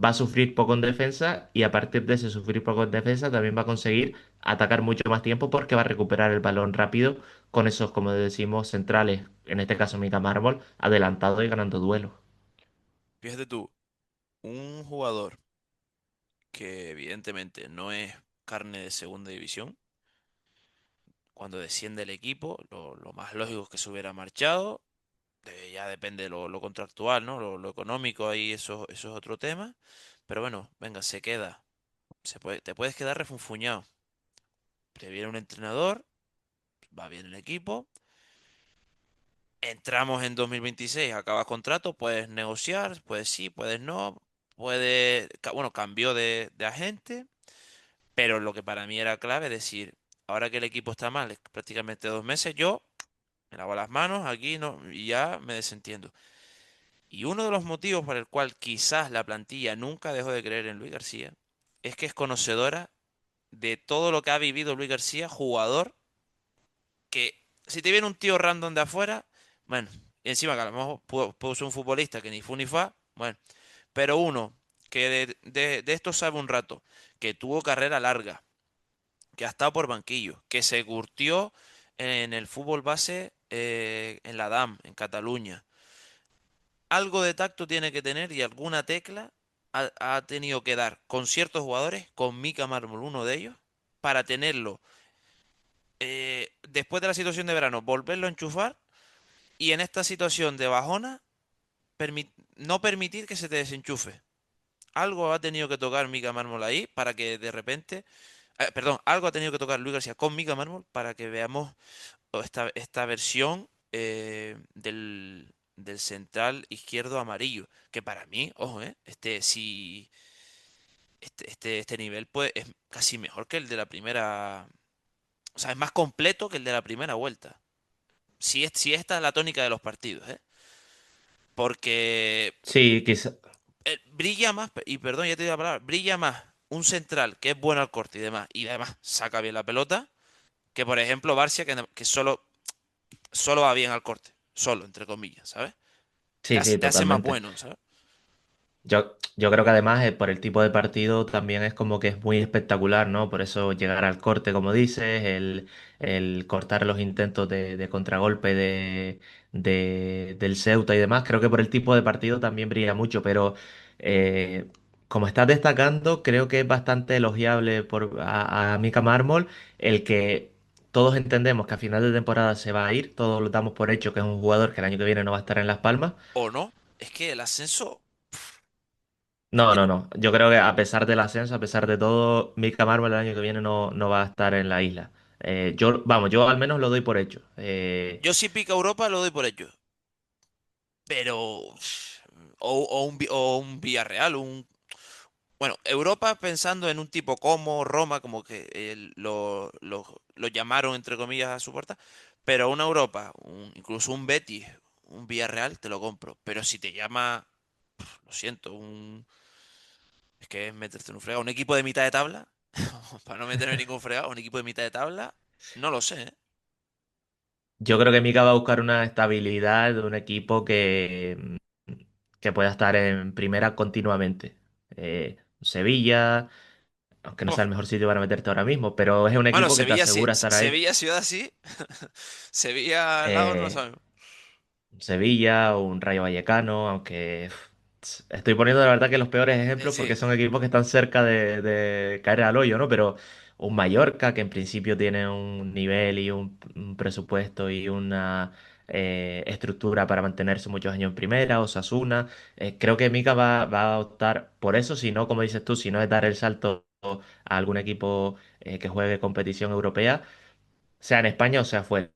va a sufrir poco en defensa y a partir de ese sufrir poco en defensa también va a conseguir atacar mucho más tiempo porque va a recuperar el balón rápido con esos, como decimos, centrales, en este caso Mica Mármol, adelantado y ganando duelos. Fíjate tú, un jugador que evidentemente no es carne de segunda división, cuando desciende el equipo, lo más lógico es que se hubiera marchado. Ya depende de lo contractual, ¿no? Lo económico, ahí eso es otro tema. Pero bueno, venga, se queda. Te puedes quedar refunfuñado. Te viene un entrenador, va bien el equipo. Entramos en 2026, acaba contrato, puedes negociar, puedes sí, puedes no. Bueno, cambió de agente, pero lo que para mí era clave es decir, ahora que el equipo está mal, es prácticamente 2 meses, yo me lavo las manos aquí no, y ya me desentiendo. Y uno de los motivos por el cual quizás la plantilla nunca dejó de creer en Luis García es que es conocedora de todo lo que ha vivido Luis García, jugador, que si te viene un tío random de afuera, bueno, y encima que a lo mejor pudo ser un futbolista que ni fu ni fa, bueno, pero uno que de esto sabe un rato, que tuvo carrera larga, que ha estado por banquillo, que se curtió en el fútbol base en la DAM, en Cataluña. Algo de tacto tiene que tener y alguna tecla ha tenido que dar con ciertos jugadores, con Mika Mármol, uno de ellos, para tenerlo después de la situación de verano, volverlo a enchufar y en esta situación de bajona, no permitir que se te desenchufe. Algo ha tenido que tocar Mika Mármol ahí para que de repente, perdón, algo ha tenido que tocar Luis García con Mika Mármol para que veamos esta versión del central izquierdo amarillo. Que para mí, ojo, si este nivel pues, es casi mejor que el de la primera. O sea, es más completo que el de la primera vuelta. Si esta es la tónica de los partidos, ¿eh? Porque Sí, quizá, brilla más, y perdón, ya te digo la palabra, brilla más un central que es bueno al corte y además saca bien la pelota, que por ejemplo Barcia, que solo va bien al corte. Solo, entre comillas, ¿sabes? sí, sí, Te hace más totalmente. bueno, ¿sabes? Yo creo que además por el tipo de partido también es como que es muy espectacular, ¿no? Por eso llegar al corte, como dices, el cortar los intentos de contragolpe del Ceuta y demás, creo que por el tipo de partido también brilla mucho, pero como estás destacando, creo que es bastante elogiable a Mika Mármol el que todos entendemos que a final de temporada se va a ir, todos lo damos por hecho que es un jugador que el año que viene no va a estar en Las Palmas. ¿O no? Es que el ascenso. No, eh, no, no. Yo creo que a pesar del ascenso, a pesar de todo, Mika Marvel el año que viene no va a estar en la isla. Yo al menos lo doy por hecho. Yo si pica Europa lo doy por hecho. Pero. O un Villarreal, bueno, Europa pensando en un tipo como Roma, como que lo llamaron entre comillas a su puerta, pero una Europa, incluso un Betis, un Villarreal, te lo compro. Pero si te llama, lo siento, es que es meterte en un fregado, un equipo de mitad de tabla, para no meterme en ningún fregado, un equipo de mitad de tabla, no lo sé, ¿eh? Yo creo que Mika va a buscar una estabilidad de un equipo que pueda estar en primera continuamente. Sevilla, aunque no Oh, sea el mejor sitio para meterte ahora mismo, pero es un bueno, equipo que te asegura estar ahí. Sevilla ciudad sí, Sevilla al lado no lo Eh, sabemos. Sevilla o un Rayo Vallecano, aunque estoy poniendo la verdad que los peores ejemplos porque Sí. son equipos que están cerca de caer al hoyo, ¿no? Pero un Mallorca que en principio tiene un nivel y un presupuesto y una estructura para mantenerse muchos años en primera, Osasuna, creo que Mika va a optar por eso, si no, como dices tú, si no es dar el salto a algún equipo que juegue competición europea, sea en España o sea fuera,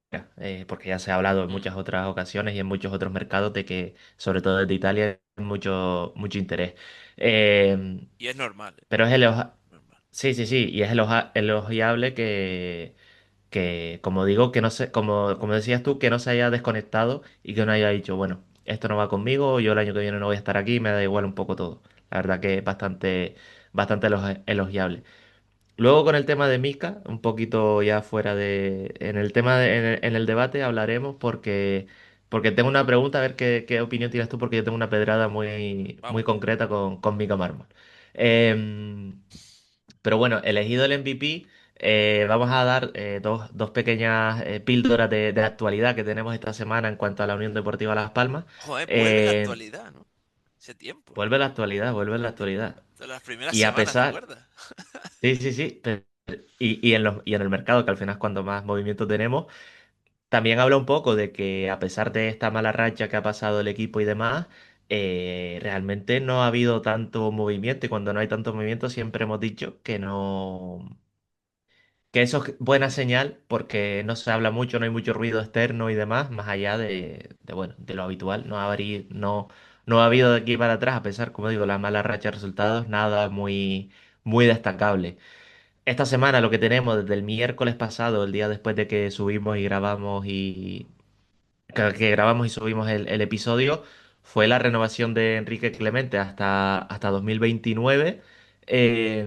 porque ya se ha hablado en Mm. muchas otras ocasiones y en muchos otros mercados de que, sobre todo desde Italia, hay mucho interés. Eh, Y es normal, pero normal. sí, sí, sí, y es elogiable como digo, que no se, como decías tú, que no se haya desconectado y que no haya dicho, bueno, esto no va conmigo, yo el año que viene no voy a estar aquí, me da igual un poco todo. La verdad que es bastante elogiable. Luego con el tema de Mika, un poquito ya fuera de... En el tema en el debate hablaremos porque tengo una pregunta, a ver qué opinión tienes tú, porque yo tengo una pedrada muy Vamos. concreta con Mika Mármol. Em, pero bueno, elegido el MVP, vamos a dar dos pequeñas píldoras de actualidad que tenemos esta semana en cuanto a la Unión Deportiva Las Palmas. Joder, vuelve la Eh, actualidad, ¿no? Hace tiempo. vuelve la Hace tiempo. actualidad. De las primeras Y a semanas, ¿te pesar, acuerdas? sí, sí, sí, y en el mercado, que al final es cuando más movimiento tenemos, también habla un poco de que a pesar de esta mala racha que ha pasado el equipo y demás, realmente no ha habido tanto movimiento y cuando no hay tanto movimiento siempre hemos dicho que eso es buena señal porque no se habla mucho, no hay mucho ruido externo y demás, más allá bueno, de lo habitual. No ha habido de aquí para atrás, a pesar, como digo, la mala racha de resultados, nada muy destacable. Esta semana lo que tenemos desde el miércoles pasado, el día después de que subimos y grabamos que grabamos y subimos el episodio, fue la renovación de Enrique Clemente hasta 2029. Eh,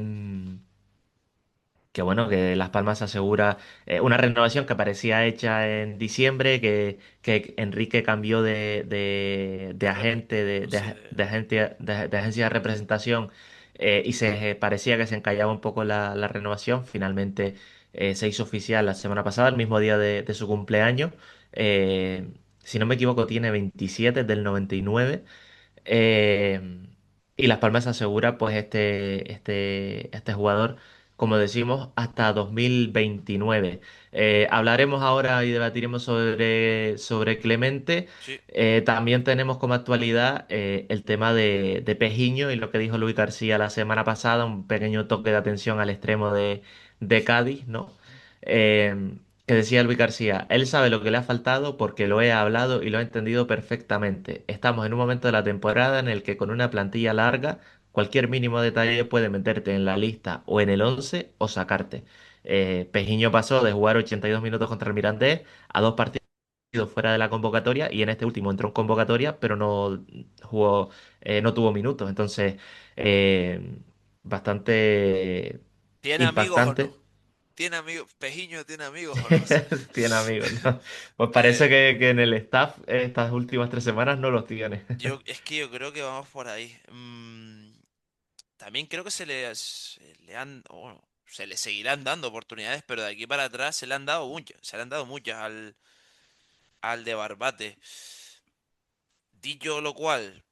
que bueno, que Las Palmas asegura una renovación que parecía hecha en diciembre, que Enrique cambió de De rep. agente, Sí, de... de agencia de representación y se parecía que se encallaba un poco la renovación. Finalmente se hizo oficial la semana pasada, el mismo día de su cumpleaños. Eh, si no me equivoco, tiene 27 del 99. Eh, y Las Palmas asegura pues este jugador, como decimos, hasta 2029. Hablaremos ahora y debatiremos sobre Clemente. Sí. También tenemos como actualidad el tema de Pejiño y lo que dijo Luis García la semana pasada, un pequeño toque de atención al extremo de Cádiz, ¿no? Eh, que decía Luis García, él sabe lo que le ha faltado porque lo he hablado y lo he entendido perfectamente. Estamos en un momento de la temporada en el que con una plantilla larga, cualquier mínimo detalle puede meterte en la lista o en el 11 o sacarte. Pejiño pasó de jugar 82 minutos contra el Mirandés a dos partidos fuera de la convocatoria y en este último entró en convocatoria, pero no jugó, no tuvo minutos. Entonces, eh, bastante ¿Tiene amigos o no? impactante. ¿Tiene amigos? ¿Pejiño tiene amigos o no? Tiene amigos, ¿no? Pues Eh, parece que en el staff estas últimas 3 semanas no los tiene. es que yo creo que vamos por ahí. También creo que se le han, o bueno, se le seguirán dando oportunidades, pero de aquí para atrás se le han dado muchas, se le han dado muchas al de Barbate. Dicho lo cual,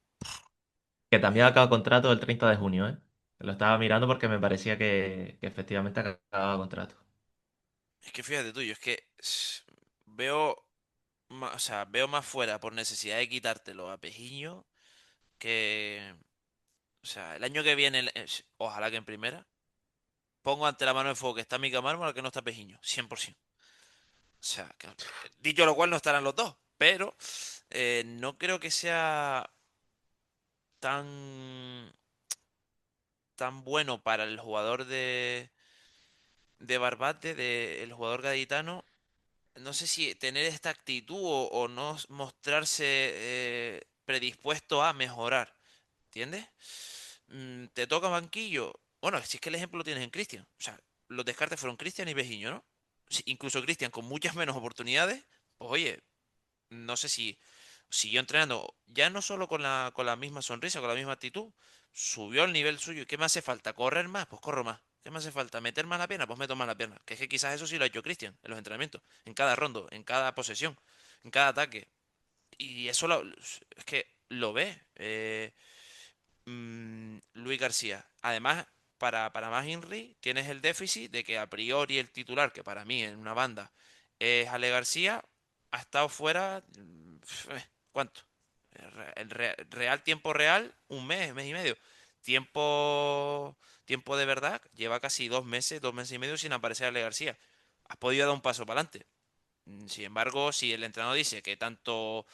Que también eh, acaba contrato el 30 de junio, ¿eh? Lo estaba mirando porque me parecía que efectivamente acababa contrato. es que fíjate tú, yo es que veo, o sea, veo más fuera por necesidad de quitártelo a Pejiño que, o sea, el año que viene, ojalá que en primera, pongo ante la mano de fuego que está Mica Mármol que no está Pejiño, 100%. O sea, dicho lo cual no estarán los dos, pero no creo que sea tan, tan bueno para el jugador de Barbate, el jugador gaditano. No sé si tener esta actitud o no mostrarse predispuesto a mejorar. ¿Entiendes? Te toca banquillo. Bueno, si es que el ejemplo lo tienes en Cristian. O sea, los descartes fueron Cristian y Pejiño, ¿no? Incluso Cristian con muchas menos oportunidades. Pues oye, no sé si siguió entrenando ya no solo con la misma sonrisa, con la misma actitud, subió el nivel suyo. ¿Qué me hace falta? ¿Correr más? Pues corro más. ¿Qué me hace falta? ¿Meter más la pierna? Pues meto más la pierna. Que es que quizás eso sí lo ha hecho Cristian en los entrenamientos, en cada rondo, en cada posesión, en cada ataque. Y eso es que lo ve Luis García. Además, para más Inri, tienes el déficit de que a priori el titular, que para mí en una banda es Ale García, ha estado fuera. ¿Cuánto? Real tiempo real, un mes, mes y medio. tiempo, tiempo de verdad, lleva casi 2 meses y medio sin aparecer Ale García. Has podido dar un paso para adelante. Sin embargo, si el entrenador dice que tanto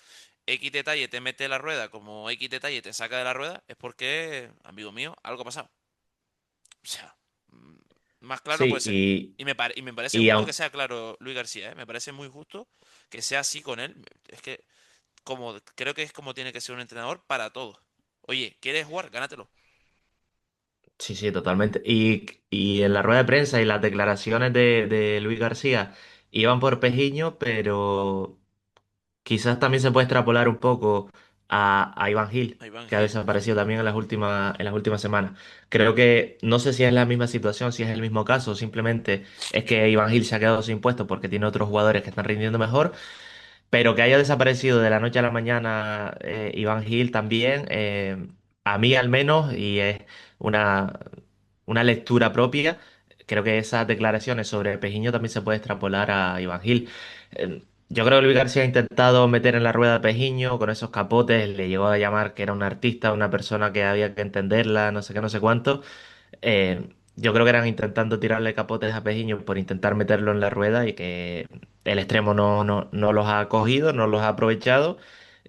X detalle te mete la rueda como X detalle te saca de la rueda, es porque, amigo mío, algo ha pasado. O sea, mm, más claro no puede Sí, ser. Y me parece y justo que aun- sea claro Luis García, ¿eh? Me parece muy justo que sea así con él. Es que creo que es como tiene que ser un entrenador para todos. Oye, ¿quieres jugar? Gánatelo. sí, sí, totalmente. Y en la rueda de prensa y las declaraciones de Luis García iban por Pejiño, pero quizás también se puede extrapolar un poco a Iván Gil, A Iván que ha Gil. desaparecido también en las últimas semanas. Creo que no sé si es la misma situación, si es el mismo caso, simplemente es que Iván Gil se ha quedado sin puesto porque tiene otros jugadores que están rindiendo mejor. Pero que haya desaparecido de la noche a la mañana Iván Gil también, a mí al menos, y es una, una lectura propia, creo que esas declaraciones sobre Pejiño también se puede extrapolar a Iván Gil. Yo creo que Luis García ha intentado meter en la rueda a Pejiño con esos capotes, le llegó a llamar que era un artista, una persona que había que entenderla, no sé qué, no sé cuánto. Yo creo que eran intentando tirarle capotes a Pejiño por intentar meterlo en la rueda y que el extremo no los ha cogido, no los ha aprovechado.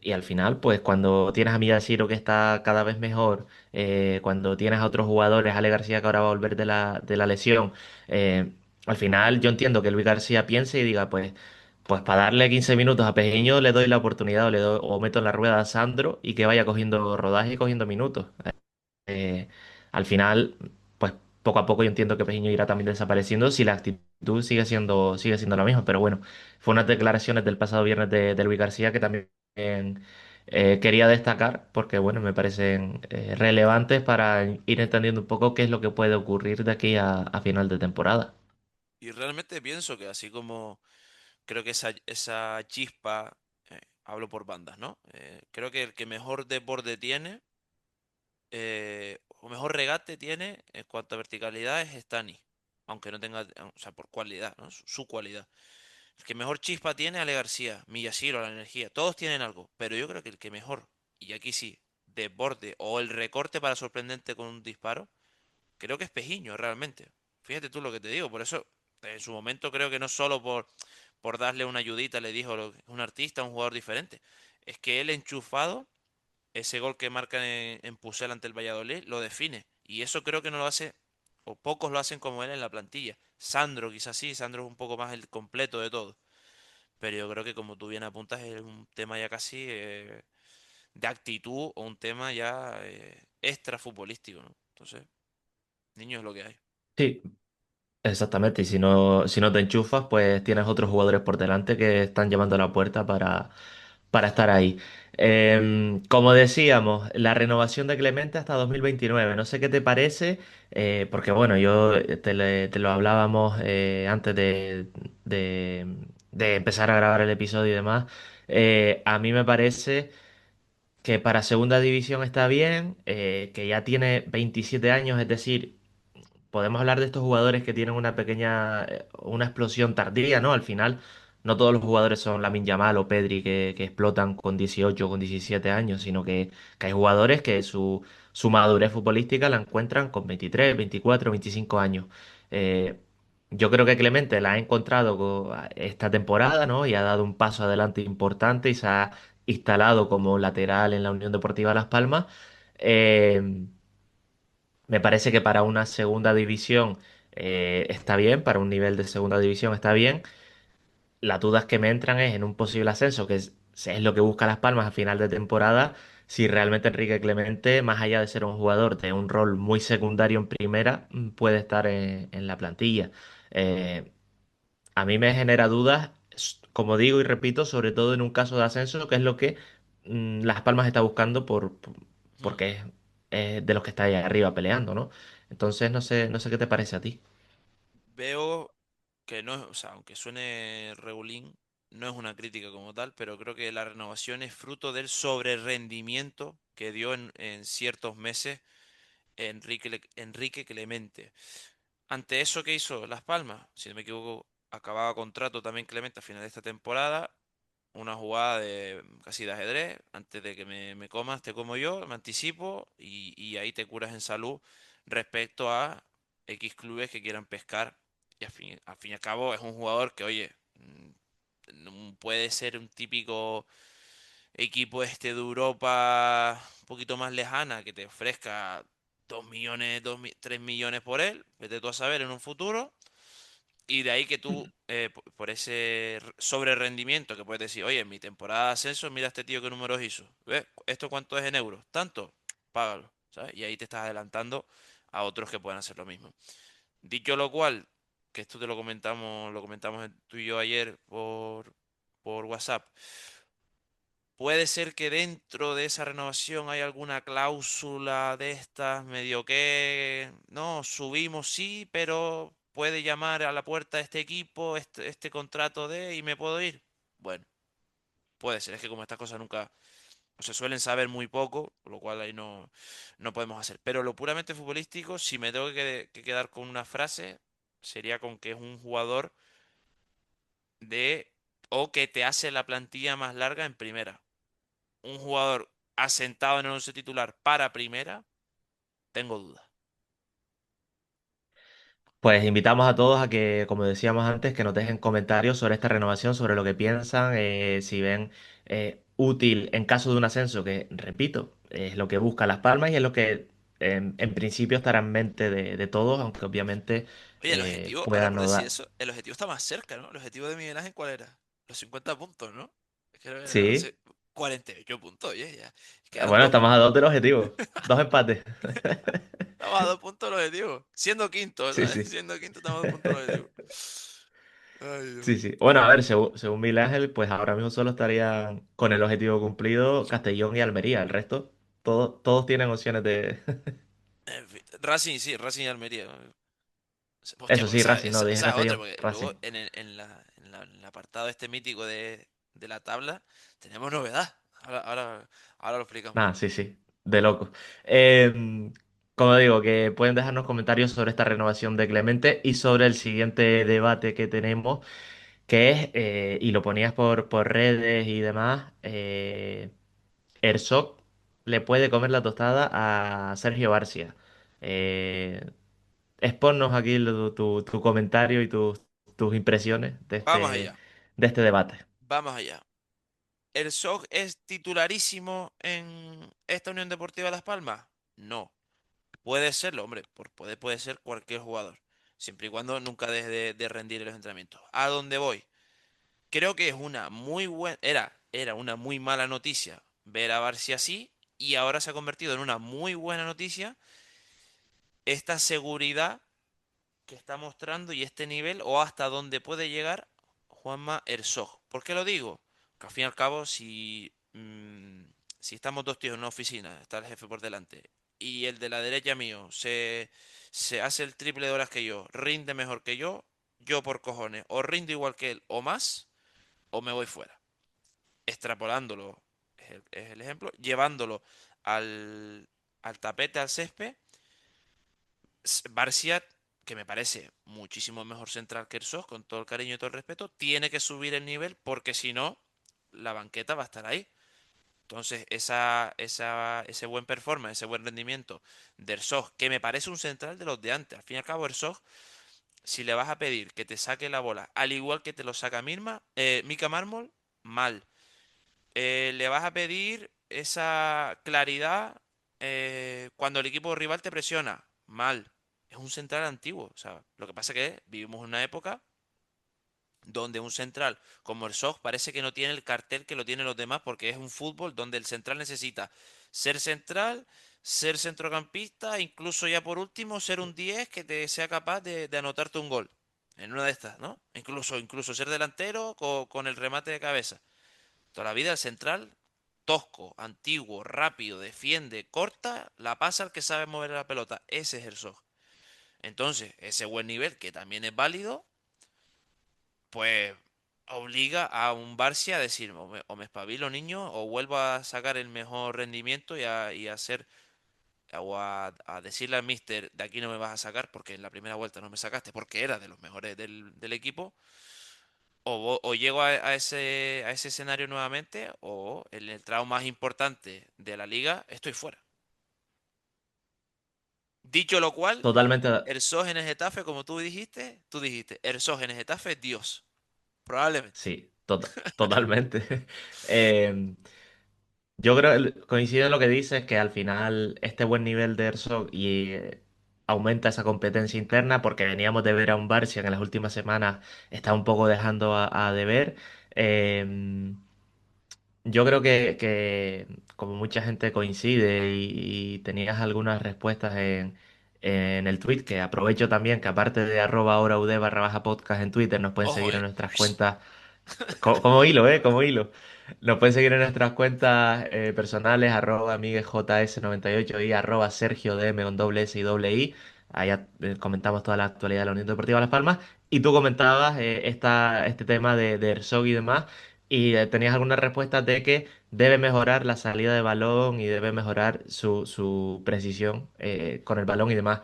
Y al final, pues cuando tienes a Miyashiro que está cada vez mejor, cuando tienes a otros jugadores, Ale García que ahora va a volver de de la lesión, al final yo entiendo que Luis García piense y diga, pues para darle 15 minutos a Pejiño le doy la oportunidad o meto en la rueda a Sandro y que vaya cogiendo rodaje y cogiendo minutos. Eh, Al final, pues poco a poco yo entiendo que Pejiño irá también desapareciendo si la actitud sigue siendo la misma. Pero bueno, fue unas declaraciones del pasado viernes de Luis García que también quería destacar porque bueno, me parecen relevantes para ir entendiendo un poco qué es lo que puede ocurrir de aquí a final de temporada. Y realmente pienso que así como creo que esa chispa, hablo por bandas, ¿no? Creo que el que mejor desborde tiene, o mejor regate tiene en cuanto a verticalidad es Stani. Aunque no tenga, o sea, por cualidad, ¿no? Su cualidad. El que mejor chispa tiene, Ale García, Miyashiro, la energía. Todos tienen algo, pero yo creo que el que mejor, y aquí sí, desborde o el recorte para sorprendente con un disparo, creo que es Pejiño, realmente. Fíjate tú lo que te digo, por eso, en su momento creo que no solo por darle una ayudita le dijo es un artista, un jugador diferente. Es que él enchufado, ese gol que marca en Pucel ante el Valladolid, lo define. Y eso creo que no lo hace, o pocos lo hacen como él en la plantilla. Sandro, quizás sí, Sandro es un poco más el completo de todo. Pero yo creo que como tú bien apuntas, es un tema ya casi de actitud o un tema ya extra futbolístico, ¿no? Entonces, niño es lo que hay. Sí, exactamente. Y si no te enchufas, pues tienes otros jugadores por delante que están llamando a la puerta para estar ahí. Como decíamos, la renovación de Clemente hasta 2029. No sé qué te parece, porque bueno, te lo hablábamos antes de, de empezar a grabar el episodio y demás. A mí me parece que para segunda división está bien, que ya tiene 27 años, es decir, podemos hablar de estos jugadores que tienen una pequeña, una explosión tardía, ¿no? Al final, no todos los jugadores son Lamine Yamal o Pedri que explotan con 18 o con 17 años, sino que hay jugadores que su madurez futbolística la encuentran con 23, 24, 25 años. Eh, yo creo que Clemente la ha encontrado esta temporada, ¿no? Y ha dado un paso adelante importante y se ha instalado como lateral en la Unión Deportiva Las Palmas. Eh, Me parece que para una segunda división está bien, para un nivel de segunda división está bien. Las dudas que me entran es en un posible ascenso, es lo que busca Las Palmas a final de temporada, si realmente Enrique Clemente, más allá de ser un jugador de un rol muy secundario en primera, puede estar en la plantilla. Eh, a mí me genera dudas, como digo y repito, sobre todo en un caso de ascenso, que es lo que Las Palmas está buscando Hmm. porque es de los que está ahí arriba peleando, ¿no? Entonces, no sé qué te parece a ti. Veo que no es, o sea, aunque suene regulín, no es una crítica como tal, pero creo que la renovación es fruto del sobrerendimiento que dio en ciertos meses Enrique Clemente. Ante eso, ¿qué hizo Las Palmas? Si no me equivoco, acababa contrato también Clemente a final de esta temporada. una jugada de casi de ajedrez, antes de que me comas, te como yo, me anticipo y ahí te curas en salud respecto a X clubes que quieran pescar. Y al fin y al cabo es un jugador que, oye, no puede ser un típico equipo este de Europa un poquito más lejana que te ofrezca 2 millones, 3 millones por él, vete tú a saber en un futuro. Y de ahí que tú, por ese sobre rendimiento que puedes decir, oye, en mi temporada de ascenso, mira este tío qué números hizo. ¿Ves? ¿Esto cuánto es en euros? Tanto, págalo. ¿Sabes? Y ahí te estás adelantando a otros que puedan hacer lo mismo. Dicho lo cual, que esto te lo comentamos tú y yo ayer por WhatsApp. Puede ser que dentro de esa renovación hay alguna cláusula de estas, medio que, no, subimos sí, pero puede llamar a la puerta este equipo, este contrato de, y me puedo ir. Bueno, puede ser, es que como estas cosas nunca, o se suelen saber muy poco, por lo cual ahí no podemos hacer. Pero lo puramente futbolístico, si me tengo que quedar con una frase, sería con que es un jugador de, o que te hace la plantilla más larga en primera. Un jugador asentado en el once titular para primera, tengo dudas. Pues invitamos a todos a que, como decíamos antes, que nos dejen comentarios sobre esta renovación, sobre lo que piensan, si ven útil en caso de un ascenso, que repito, es lo que busca Las Palmas y es lo que en principio estará en mente de todos, aunque obviamente Oye, el objetivo, ahora pueda por no decir dar. eso, el objetivo está más cerca, ¿no? El objetivo de Miguel Ángel, ¿cuál era? Los 50 puntos, ¿no? Es que era, Sí, 48 puntos, oye, ya. Quedaron bueno, dos. estamos a dos del objetivo, dos empates. Estamos a 2 puntos del objetivo. Siendo quinto, Sí, ¿sabes? sí. Siendo quinto, estamos a 2 puntos del objetivo. Ay, Dios. Sí, sí. Bueno, a ver, según Miguel Ángel, pues ahora mismo solo estarían con el objetivo cumplido Castellón y Almería. El resto, todos tienen opciones de... En fin, Racing, sí, Racing y Almería. Hostia, Eso porque sí, esa, Racing, no, esa, dije esa es otra, Castellón, porque Racing. luego en el apartado este mítico de la tabla tenemos novedad. Ahora lo explicamos. Nada, sí, sí, de loco. Como digo, que pueden dejarnos comentarios sobre esta renovación de Clemente y sobre el siguiente debate que tenemos, que es, y lo ponías por redes y demás, Herzog le puede comer la tostada a Sergio García. Eh, Exponnos aquí tu comentario y tus impresiones Vamos allá, de este debate. vamos allá. ¿El SOG es titularísimo en esta Unión Deportiva Las Palmas? No. Puede serlo, hombre, puede ser cualquier jugador, siempre y cuando nunca deje de rendir en los entrenamientos. ¿A dónde voy? Creo que es una muy buena, era una muy mala noticia ver a Barcia así, y ahora se ha convertido en una muy buena noticia esta seguridad que está mostrando y este nivel o hasta dónde puede llegar Juanma Herzog. ¿Por qué lo digo? Que al fin y al cabo, si estamos dos tíos en una oficina, está el jefe por delante, y el de la derecha mío se hace el triple de horas que yo, rinde mejor que yo por cojones, o rindo igual que él o más, o me voy fuera. Extrapolándolo, es el ejemplo, llevándolo al tapete, al césped. Barcia, que me parece muchísimo mejor central que Herzog, con todo el cariño y todo el respeto, tiene que subir el nivel porque si no, la banqueta va a estar ahí. Entonces, ese buen performance, ese buen rendimiento de Herzog, que me parece un central de los de antes. Al fin y al cabo, Herzog, si le vas a pedir que te saque la bola, al igual que te lo saca Mika Mármol, mal. Le vas a pedir esa claridad cuando el equipo rival te presiona. Mal. Es un central antiguo. O sea, lo que pasa es que vivimos en una época donde un central como el SOG parece que no tiene el cartel que lo tienen los demás porque es un fútbol donde el central necesita ser central, ser centrocampista, incluso ya por último ser un 10 que te sea capaz de anotarte un gol. En una de estas, ¿no? Incluso ser delantero con el remate de cabeza. Toda la vida el central, tosco, antiguo, rápido, defiende, corta, la pasa al que sabe mover la pelota. Ese es Herzog. Entonces, ese buen nivel, que también es válido, pues obliga a un Barça a decir, o me espabilo niño, o vuelvo a sacar el mejor rendimiento y a hacer, o a decirle al mister, de aquí no me vas a sacar porque en la primera vuelta no me sacaste porque era de los mejores del equipo, o llego a ese escenario nuevamente, o en el tramo más importante de la liga estoy fuera. Dicho lo cual, Totalmente, el SOS en el Getafe, como tú dijiste, el SOS en el Getafe es Dios, probablemente. sí, totalmente. Em, Yo creo, coincido en lo que dices, que al final este buen nivel de Herzog y aumenta esa competencia interna porque veníamos de ver a un Barça que en las últimas semanas está un poco dejando a deber. Eh, yo creo que como mucha gente coincide y tenías algunas respuestas en el tweet, que aprovecho también que aparte de @horaud barra baja podcast en Twitter nos pueden Ojo, seguir en nuestras cuentas. Como hilo, Como hilo. Nos pueden seguir en nuestras cuentas personales, @migueljs98 y @sergiodm con doble S y doble I. Allá comentamos toda la actualidad de la Unión Deportiva Las Palmas. Y tú comentabas este tema de Herzog y demás. Y tenías algunas respuestas de que debe mejorar la salida de balón y debe mejorar su precisión con el balón y demás.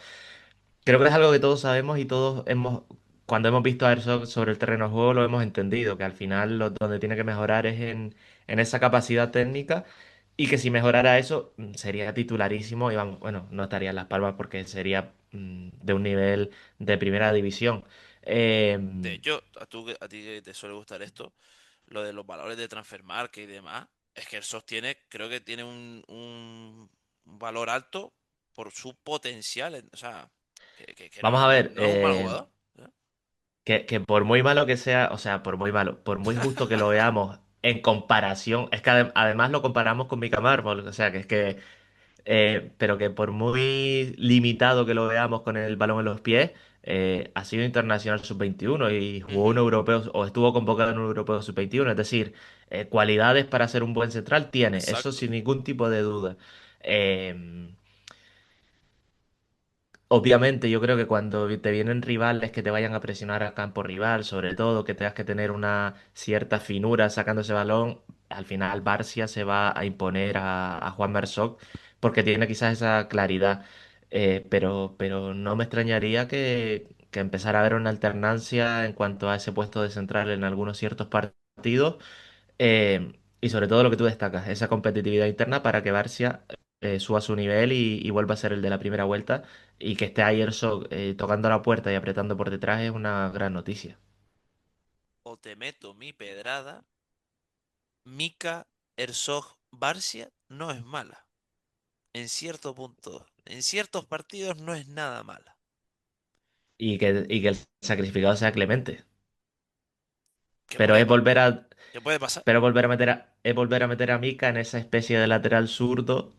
Creo que es algo que todos sabemos y todos cuando hemos visto a Airsoft sobre el terreno de juego, lo hemos entendido, que al final donde tiene que mejorar es en esa capacidad técnica y que si mejorara eso sería titularísimo y vamos, bueno, no estaría en Las Palmas porque sería de un nivel de primera división. Eh, de hecho, a ti que te suele gustar esto, lo de los valores de transfer market y demás, es que el SOS tiene, creo que tiene un valor alto por su potencial. O sea, que Vamos a ver, no es un mal jugador. ¿Eh? que por muy malo que sea, o sea, por muy malo, por muy justo que lo veamos en comparación, es que además lo comparamos con Mika Marvel, o sea, que es que pero que por muy limitado que lo veamos con el balón en los pies, ha sido internacional sub-21 y jugó un Ujú, europeo o estuvo convocado en un europeo sub-21, es decir, cualidades para ser un buen central tiene, eso exacto. sin ningún tipo de duda. Eh, Obviamente, yo creo que cuando te vienen rivales que te vayan a presionar al campo rival, sobre todo que tengas que tener una cierta finura sacando ese balón, al final Barcia se va a imponer a Juan Mersoc porque tiene quizás esa claridad. Pero no me extrañaría que empezara a haber una alternancia en cuanto a ese puesto de central en algunos ciertos partidos y sobre todo lo que tú destacas, esa competitividad interna para que Barcia suba su nivel y vuelva a ser el de la primera vuelta y que esté ahí Herzog tocando la puerta y apretando por detrás es una gran noticia. O te meto mi pedrada, Mika Herzog Barcia no es mala. En cierto punto, en ciertos partidos no es nada mala. Y que el sacrificado sea Clemente. ¿Qué Pero puede, es volver a, qué puede pasar? pero volver a meter es volver a meter a Mika en esa especie de lateral zurdo,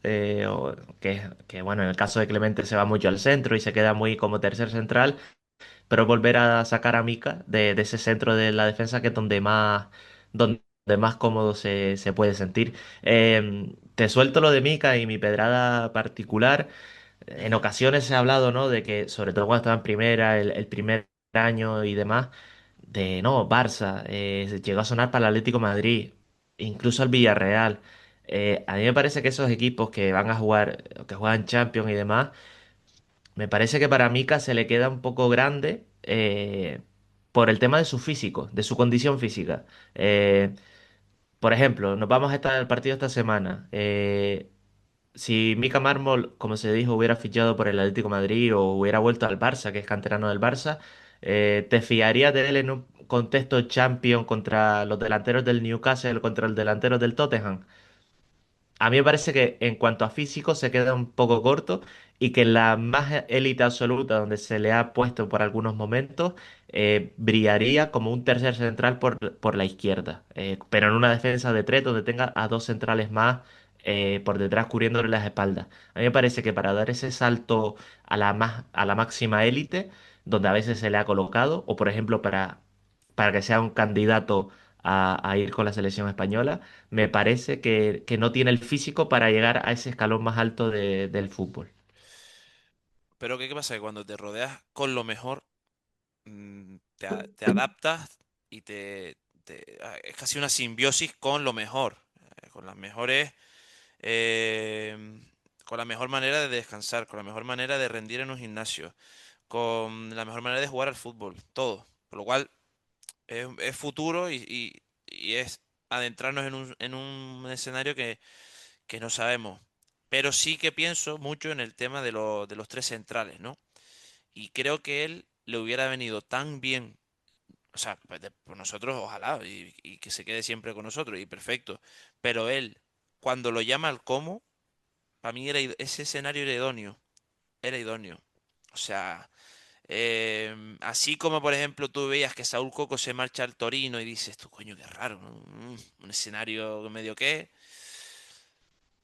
que bueno, en el caso de Clemente se va mucho al centro y se queda muy como tercer central. Pero volver a sacar a Mika de ese centro de la defensa que es donde más cómodo se puede sentir. Te suelto lo de Mika y mi pedrada particular. En Ujú. ocasiones se ha hablado, ¿no? De que, sobre todo cuando estaba en primera, el primer año y demás, de no, Barça, llegó a sonar para el Atlético de Madrid, incluso al Villarreal. A mí me parece que esos equipos que van a jugar, que juegan Champions y demás, me parece que para Mika se le queda un poco grande por el tema de su físico, de su condición física. Por ejemplo, nos vamos a estar el partido esta semana. Si Mika Mármol, como se dijo, hubiera fichado por el Atlético de Madrid o hubiera vuelto al Barça, que es canterano del Barça, ¿te fiarías de él en un contexto champion contra los delanteros del Newcastle, contra el delantero del Tottenham? A mí me parece que en cuanto a físico se queda un poco corto y que en la más élite absoluta donde se le ha puesto por algunos momentos brillaría como un tercer central por la izquierda, pero en una defensa de tres donde tenga a dos centrales más por detrás cubriéndole las espaldas. A mí me parece que para dar ese salto a la máxima élite, donde a veces se le ha colocado, o por ejemplo para que sea un candidato a ir con la selección española, me parece que no tiene el físico para llegar a ese escalón más alto del fútbol. Pero ¿qué pasa? Que cuando te rodeas con lo mejor, te adaptas y es casi una simbiosis con lo mejor, con las mejores, eh, con la mejor manera de descansar, con la mejor manera de rendir en un gimnasio, con la mejor manera de jugar al fútbol, todo. Por lo cual, es futuro y es adentrarnos en un escenario que no sabemos. Pero sí que pienso mucho en el tema de los tres centrales, ¿no? Y creo que él le hubiera venido tan bien, o sea, pues por nosotros ojalá, y que se quede siempre con nosotros, y perfecto. Pero él, cuando lo llama al Como, para mí ese escenario era idóneo, era idóneo. O sea, así como por ejemplo tú veías que Saúl Coco se marcha al Torino y dices, tú coño, qué raro, ¿no? Un escenario medio que...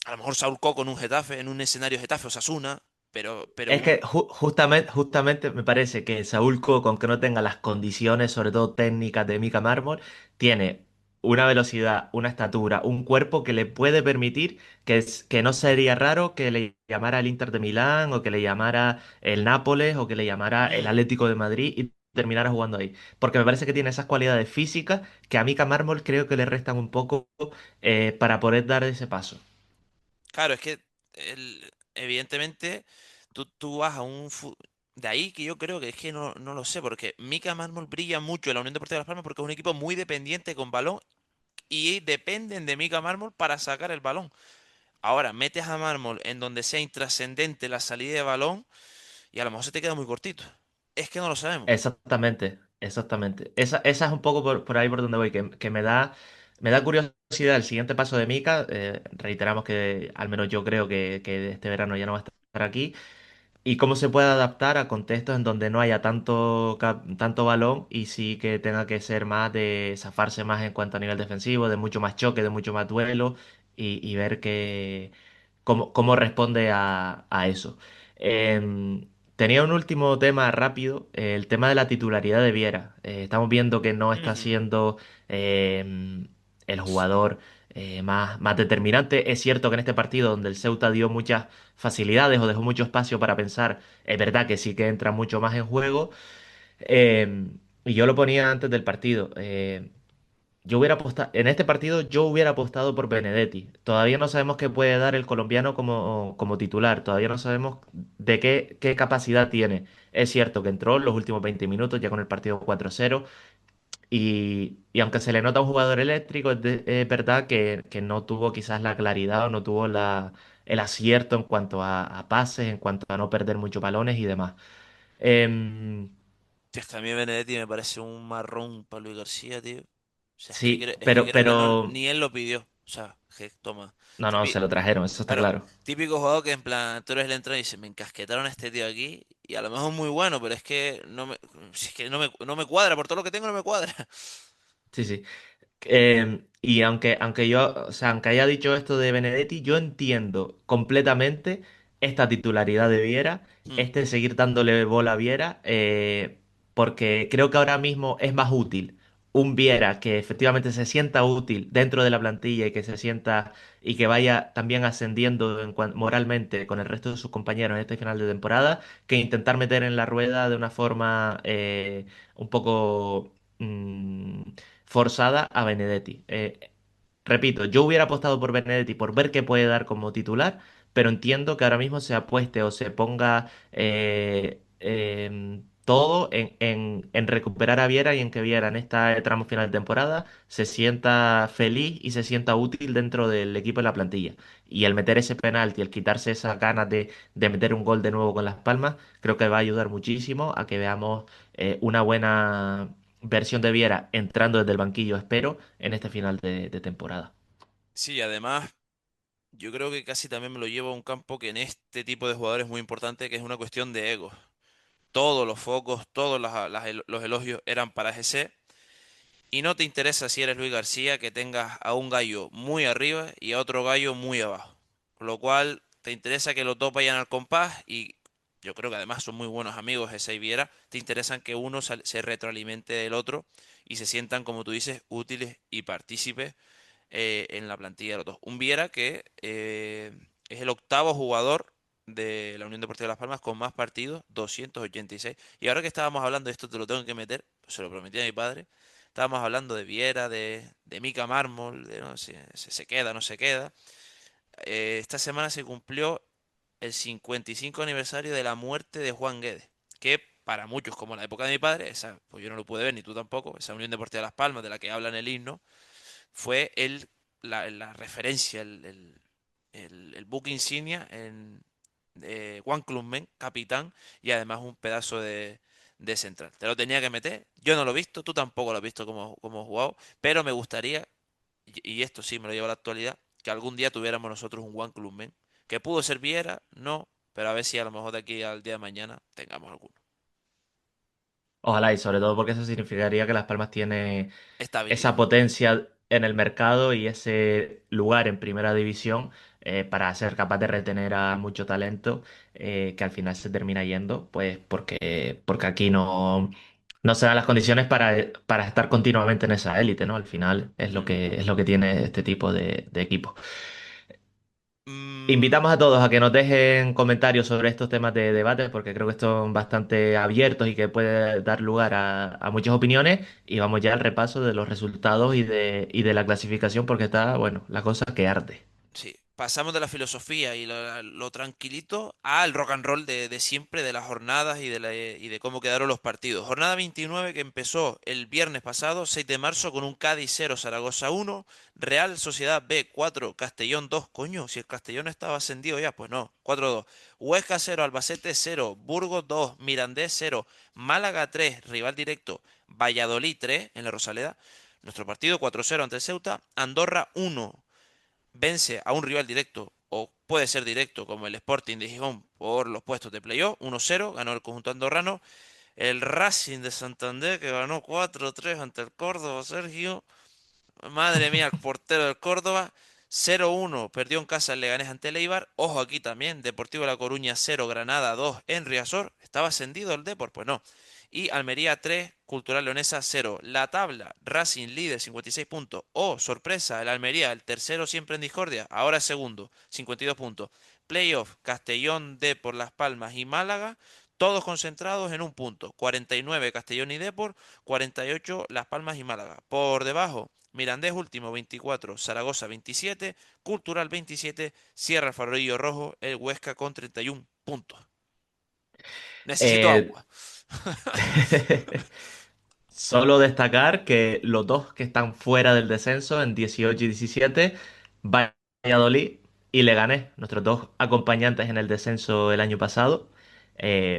A lo mejor Saúl Coco en un Getafe, en un escenario Getafe Osasuna, pero Es un... que justamente me parece que Saúl Coco, aunque no tenga las condiciones, sobre todo técnicas de Mika Mármol, tiene una velocidad, una estatura, un cuerpo que le puede permitir que no sería raro que le llamara el Inter de Milán o que le llamara el Nápoles o que le llamara el Mm, Atlético de Madrid y terminara jugando ahí. Porque me parece que tiene esas cualidades físicas que a Mika Mármol creo que le restan un poco para poder dar ese paso. claro, es que evidentemente tú vas a De ahí que yo creo que es que no lo sé, porque Mika Mármol brilla mucho en la Unión Deportiva de Las Palmas porque es un equipo muy dependiente con balón y dependen de Mika Mármol para sacar el balón. Ahora, metes a Mármol en donde sea intrascendente la salida de balón y a lo mejor se te queda muy cortito. Es que no lo sabemos. Exactamente, exactamente. Esa es un poco por ahí por donde voy, que me da curiosidad el siguiente paso de Mika. Reiteramos que al menos yo creo que este verano ya no va a estar aquí. Y cómo se puede adaptar a contextos en donde no haya tanto balón y sí que tenga que ser más de zafarse más en cuanto a nivel defensivo, de mucho más choque, de mucho más duelo y ver cómo responde a eso. Tenía un último tema rápido, el tema de la titularidad de Viera. Estamos viendo que no está Ujú. siendo el jugador más determinante. Es cierto que en este partido donde el Ceuta dio muchas facilidades o dejó mucho espacio para pensar, es verdad que sí que entra mucho más en juego. Y yo lo ponía antes del partido. Yo hubiera apostado, en este partido yo hubiera apostado por Benedetti. Todavía no sabemos qué puede dar el colombiano como titular. Todavía no sabemos de qué capacidad tiene. Es cierto que entró en los últimos 20 minutos ya con el partido 4-0 y aunque se le nota a un jugador eléctrico, es verdad que no tuvo quizás la claridad o no tuvo el acierto en cuanto a pases, en cuanto a no perder muchos balones y demás. Em, Es que a mí Benedetti me parece un marrón para Luis García, tío. O sea, sí, es que creo que no, pero ni él lo pidió. O sea, que toma. no, se lo trajeron, eso está Claro, claro. típico jugador que en plan, tú eres el entrenador y dices, me encasquetaron a este tío aquí y a lo mejor es muy bueno, pero es que si es que no me cuadra, por todo lo que tengo no me cuadra. Sí, sí. Y aunque yo, o sea, aunque haya dicho esto de Benedetti, yo entiendo completamente esta titularidad de Viera, Mm, este seguir dándole bola a Viera, porque creo que ahora mismo es más útil un Viera que efectivamente se sienta útil dentro de la plantilla y que se sienta y que vaya también ascendiendo moralmente con el resto de sus compañeros en este final de temporada, que intentar meter en la rueda de una forma un poco forzada a Benedetti. Repito, yo hubiera apostado por Benedetti por ver qué puede dar como titular, pero entiendo que ahora mismo se apueste o se ponga todo en recuperar a Viera y en que Viera en este tramo final de temporada se sienta feliz y se sienta útil dentro del equipo y la plantilla. Y el meter ese penalti, el quitarse esas ganas de meter un gol de nuevo con Las Palmas, creo que va a ayudar muchísimo a que veamos una buena versión de Viera entrando desde el banquillo, espero, en este final de temporada. sí, además, yo creo que casi también me lo llevo a un campo que en este tipo de jugadores es muy importante, que es una cuestión de ego. Todos los focos, los elogios eran para GC. Y no te interesa si eres Luis García que tengas a un gallo muy arriba y a otro gallo muy abajo. Con lo cual te interesa que los dos vayan al compás y yo creo que además son muy buenos amigos ese y Viera. Te interesan que uno se retroalimente del otro y se sientan, como tú dices, útiles y partícipes en la plantilla de los dos. Un Viera que es el octavo jugador de la Unión Deportiva de Las Palmas con más partidos, 286. Y ahora que estábamos hablando de esto, te lo tengo que meter, se lo prometí a mi padre. Estábamos hablando de Viera, de Mica Mármol, de no sé, se queda, no se queda. Esta semana se cumplió el 55 aniversario de la muerte de Juan Guedes, que para muchos como la época de mi padre, esa, pues yo no lo pude ver, ni tú tampoco, esa Unión Deportiva Las Palmas de la que habla en el himno, fue la referencia, el buque insignia en Juan Clubmen, capitán, y además un pedazo de central. Te lo tenía que meter, yo no lo he visto, tú tampoco lo has visto como jugado, pero me gustaría, y esto sí me lo llevo a la actualidad, que algún día tuviéramos nosotros un Juan Clubmen, que pudo ser Viera, no, pero a ver si a lo mejor de aquí al día de mañana tengamos alguno. Ojalá y sobre todo porque eso significaría que Las Palmas tiene esa Estabilidad. potencia en el mercado y ese lugar en primera división para ser capaz de retener a mucho talento que al final se termina yendo, pues porque aquí no se dan las condiciones para estar continuamente en esa élite, ¿no? Al final Mm. es lo que tiene este tipo de equipos. Mm, Invitamos a todos a que nos dejen comentarios sobre estos temas de debate, porque creo que son bastante abiertos y que puede dar lugar a muchas opiniones. Y vamos ya al repaso de los resultados y de la clasificación, porque está, bueno, la cosa que arde. Sí, pasamos de la filosofía y lo tranquilito al rock and roll de siempre, de las jornadas y de cómo quedaron los partidos. Jornada 29 que empezó el viernes pasado, 6 de marzo, con un Cádiz 0, Zaragoza 1, Real Sociedad B 4, Castellón 2. Coño, si el Castellón estaba ascendido ya, pues no, 4-2. Huesca 0, Albacete 0, Burgos 2, Mirandés 0, Málaga 3, rival directo, Valladolid 3 en la Rosaleda. Nuestro partido 4-0 ante el Ceuta, Andorra 1, vence a un rival directo o puede ser directo como el Sporting de Gijón por los puestos de playoff, 1-0, ganó el conjunto andorrano. El Racing de Santander que ganó 4-3 ante el Córdoba, Sergio. Madre mía, el portero del Córdoba. 0-1, perdió en casa el Leganés ante el Eibar. Ojo aquí también, Deportivo La Coruña 0, Granada 2 en Riazor. ¿Estaba ascendido el Depor? Pues no. Y Almería 3, Cultural Leonesa 0. La tabla, Racing líder 56 puntos. Oh, sorpresa, el Almería, el tercero siempre en discordia, ahora es segundo, 52 puntos. Playoff, Castellón, Depor, Las Palmas y Málaga, todos concentrados en un punto. 49 Castellón y Depor, 48 Las Palmas y Málaga. Por debajo, Mirandés último 24, Zaragoza 27, Cultural 27, cierra el farolillo rojo, el Huesca con 31 puntos. Necesito Eh, agua. Solo destacar que los dos que están fuera del descenso en 18 y 17, Valladolid y Leganés, nuestros dos acompañantes en el descenso el año pasado,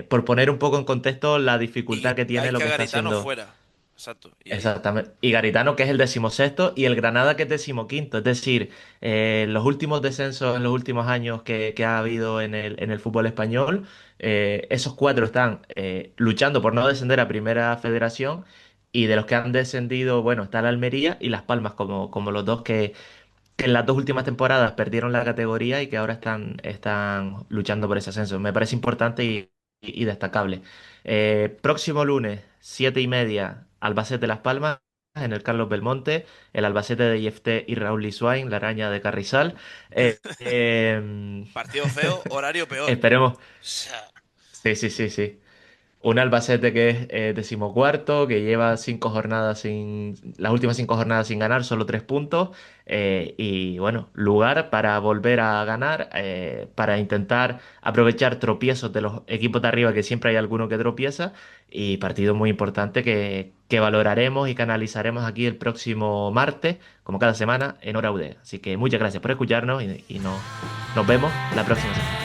por poner un poco en contexto la dificultad que Y tiene hay lo que que a está Garitano haciendo. fuera. Exacto. Y ahí. Exactamente. Y Garitano, que es el decimosexto, y el Granada, que es decimoquinto. Es decir, los últimos descensos en los últimos años que ha habido en el fútbol español, esos cuatro están luchando por no descender a Primera Federación. Y de los que han descendido, bueno, está la Almería y Las Palmas, como los dos que en las dos últimas temporadas perdieron la categoría y que ahora están luchando por ese ascenso. Me parece importante y destacable. Próximo lunes, 7:30, Albacete Las Palmas, en el Carlos Belmonte, el Albacete de IFT y Raúl Lisuain, la araña de Carrizal. Partido feo, horario peor. Esperemos. O sea, Sí, sí, sí, sí. Un Albacete que es decimocuarto, que lleva las últimas 5 jornadas sin ganar, solo 3 puntos. Y bueno, lugar para volver a ganar, para intentar aprovechar tropiezos de los equipos de arriba, que siempre hay alguno que tropieza. Y partido muy importante que valoraremos y canalizaremos aquí el próximo martes, como cada semana, en Hora UD. Así que muchas gracias por escucharnos y nos vemos la próxima semana.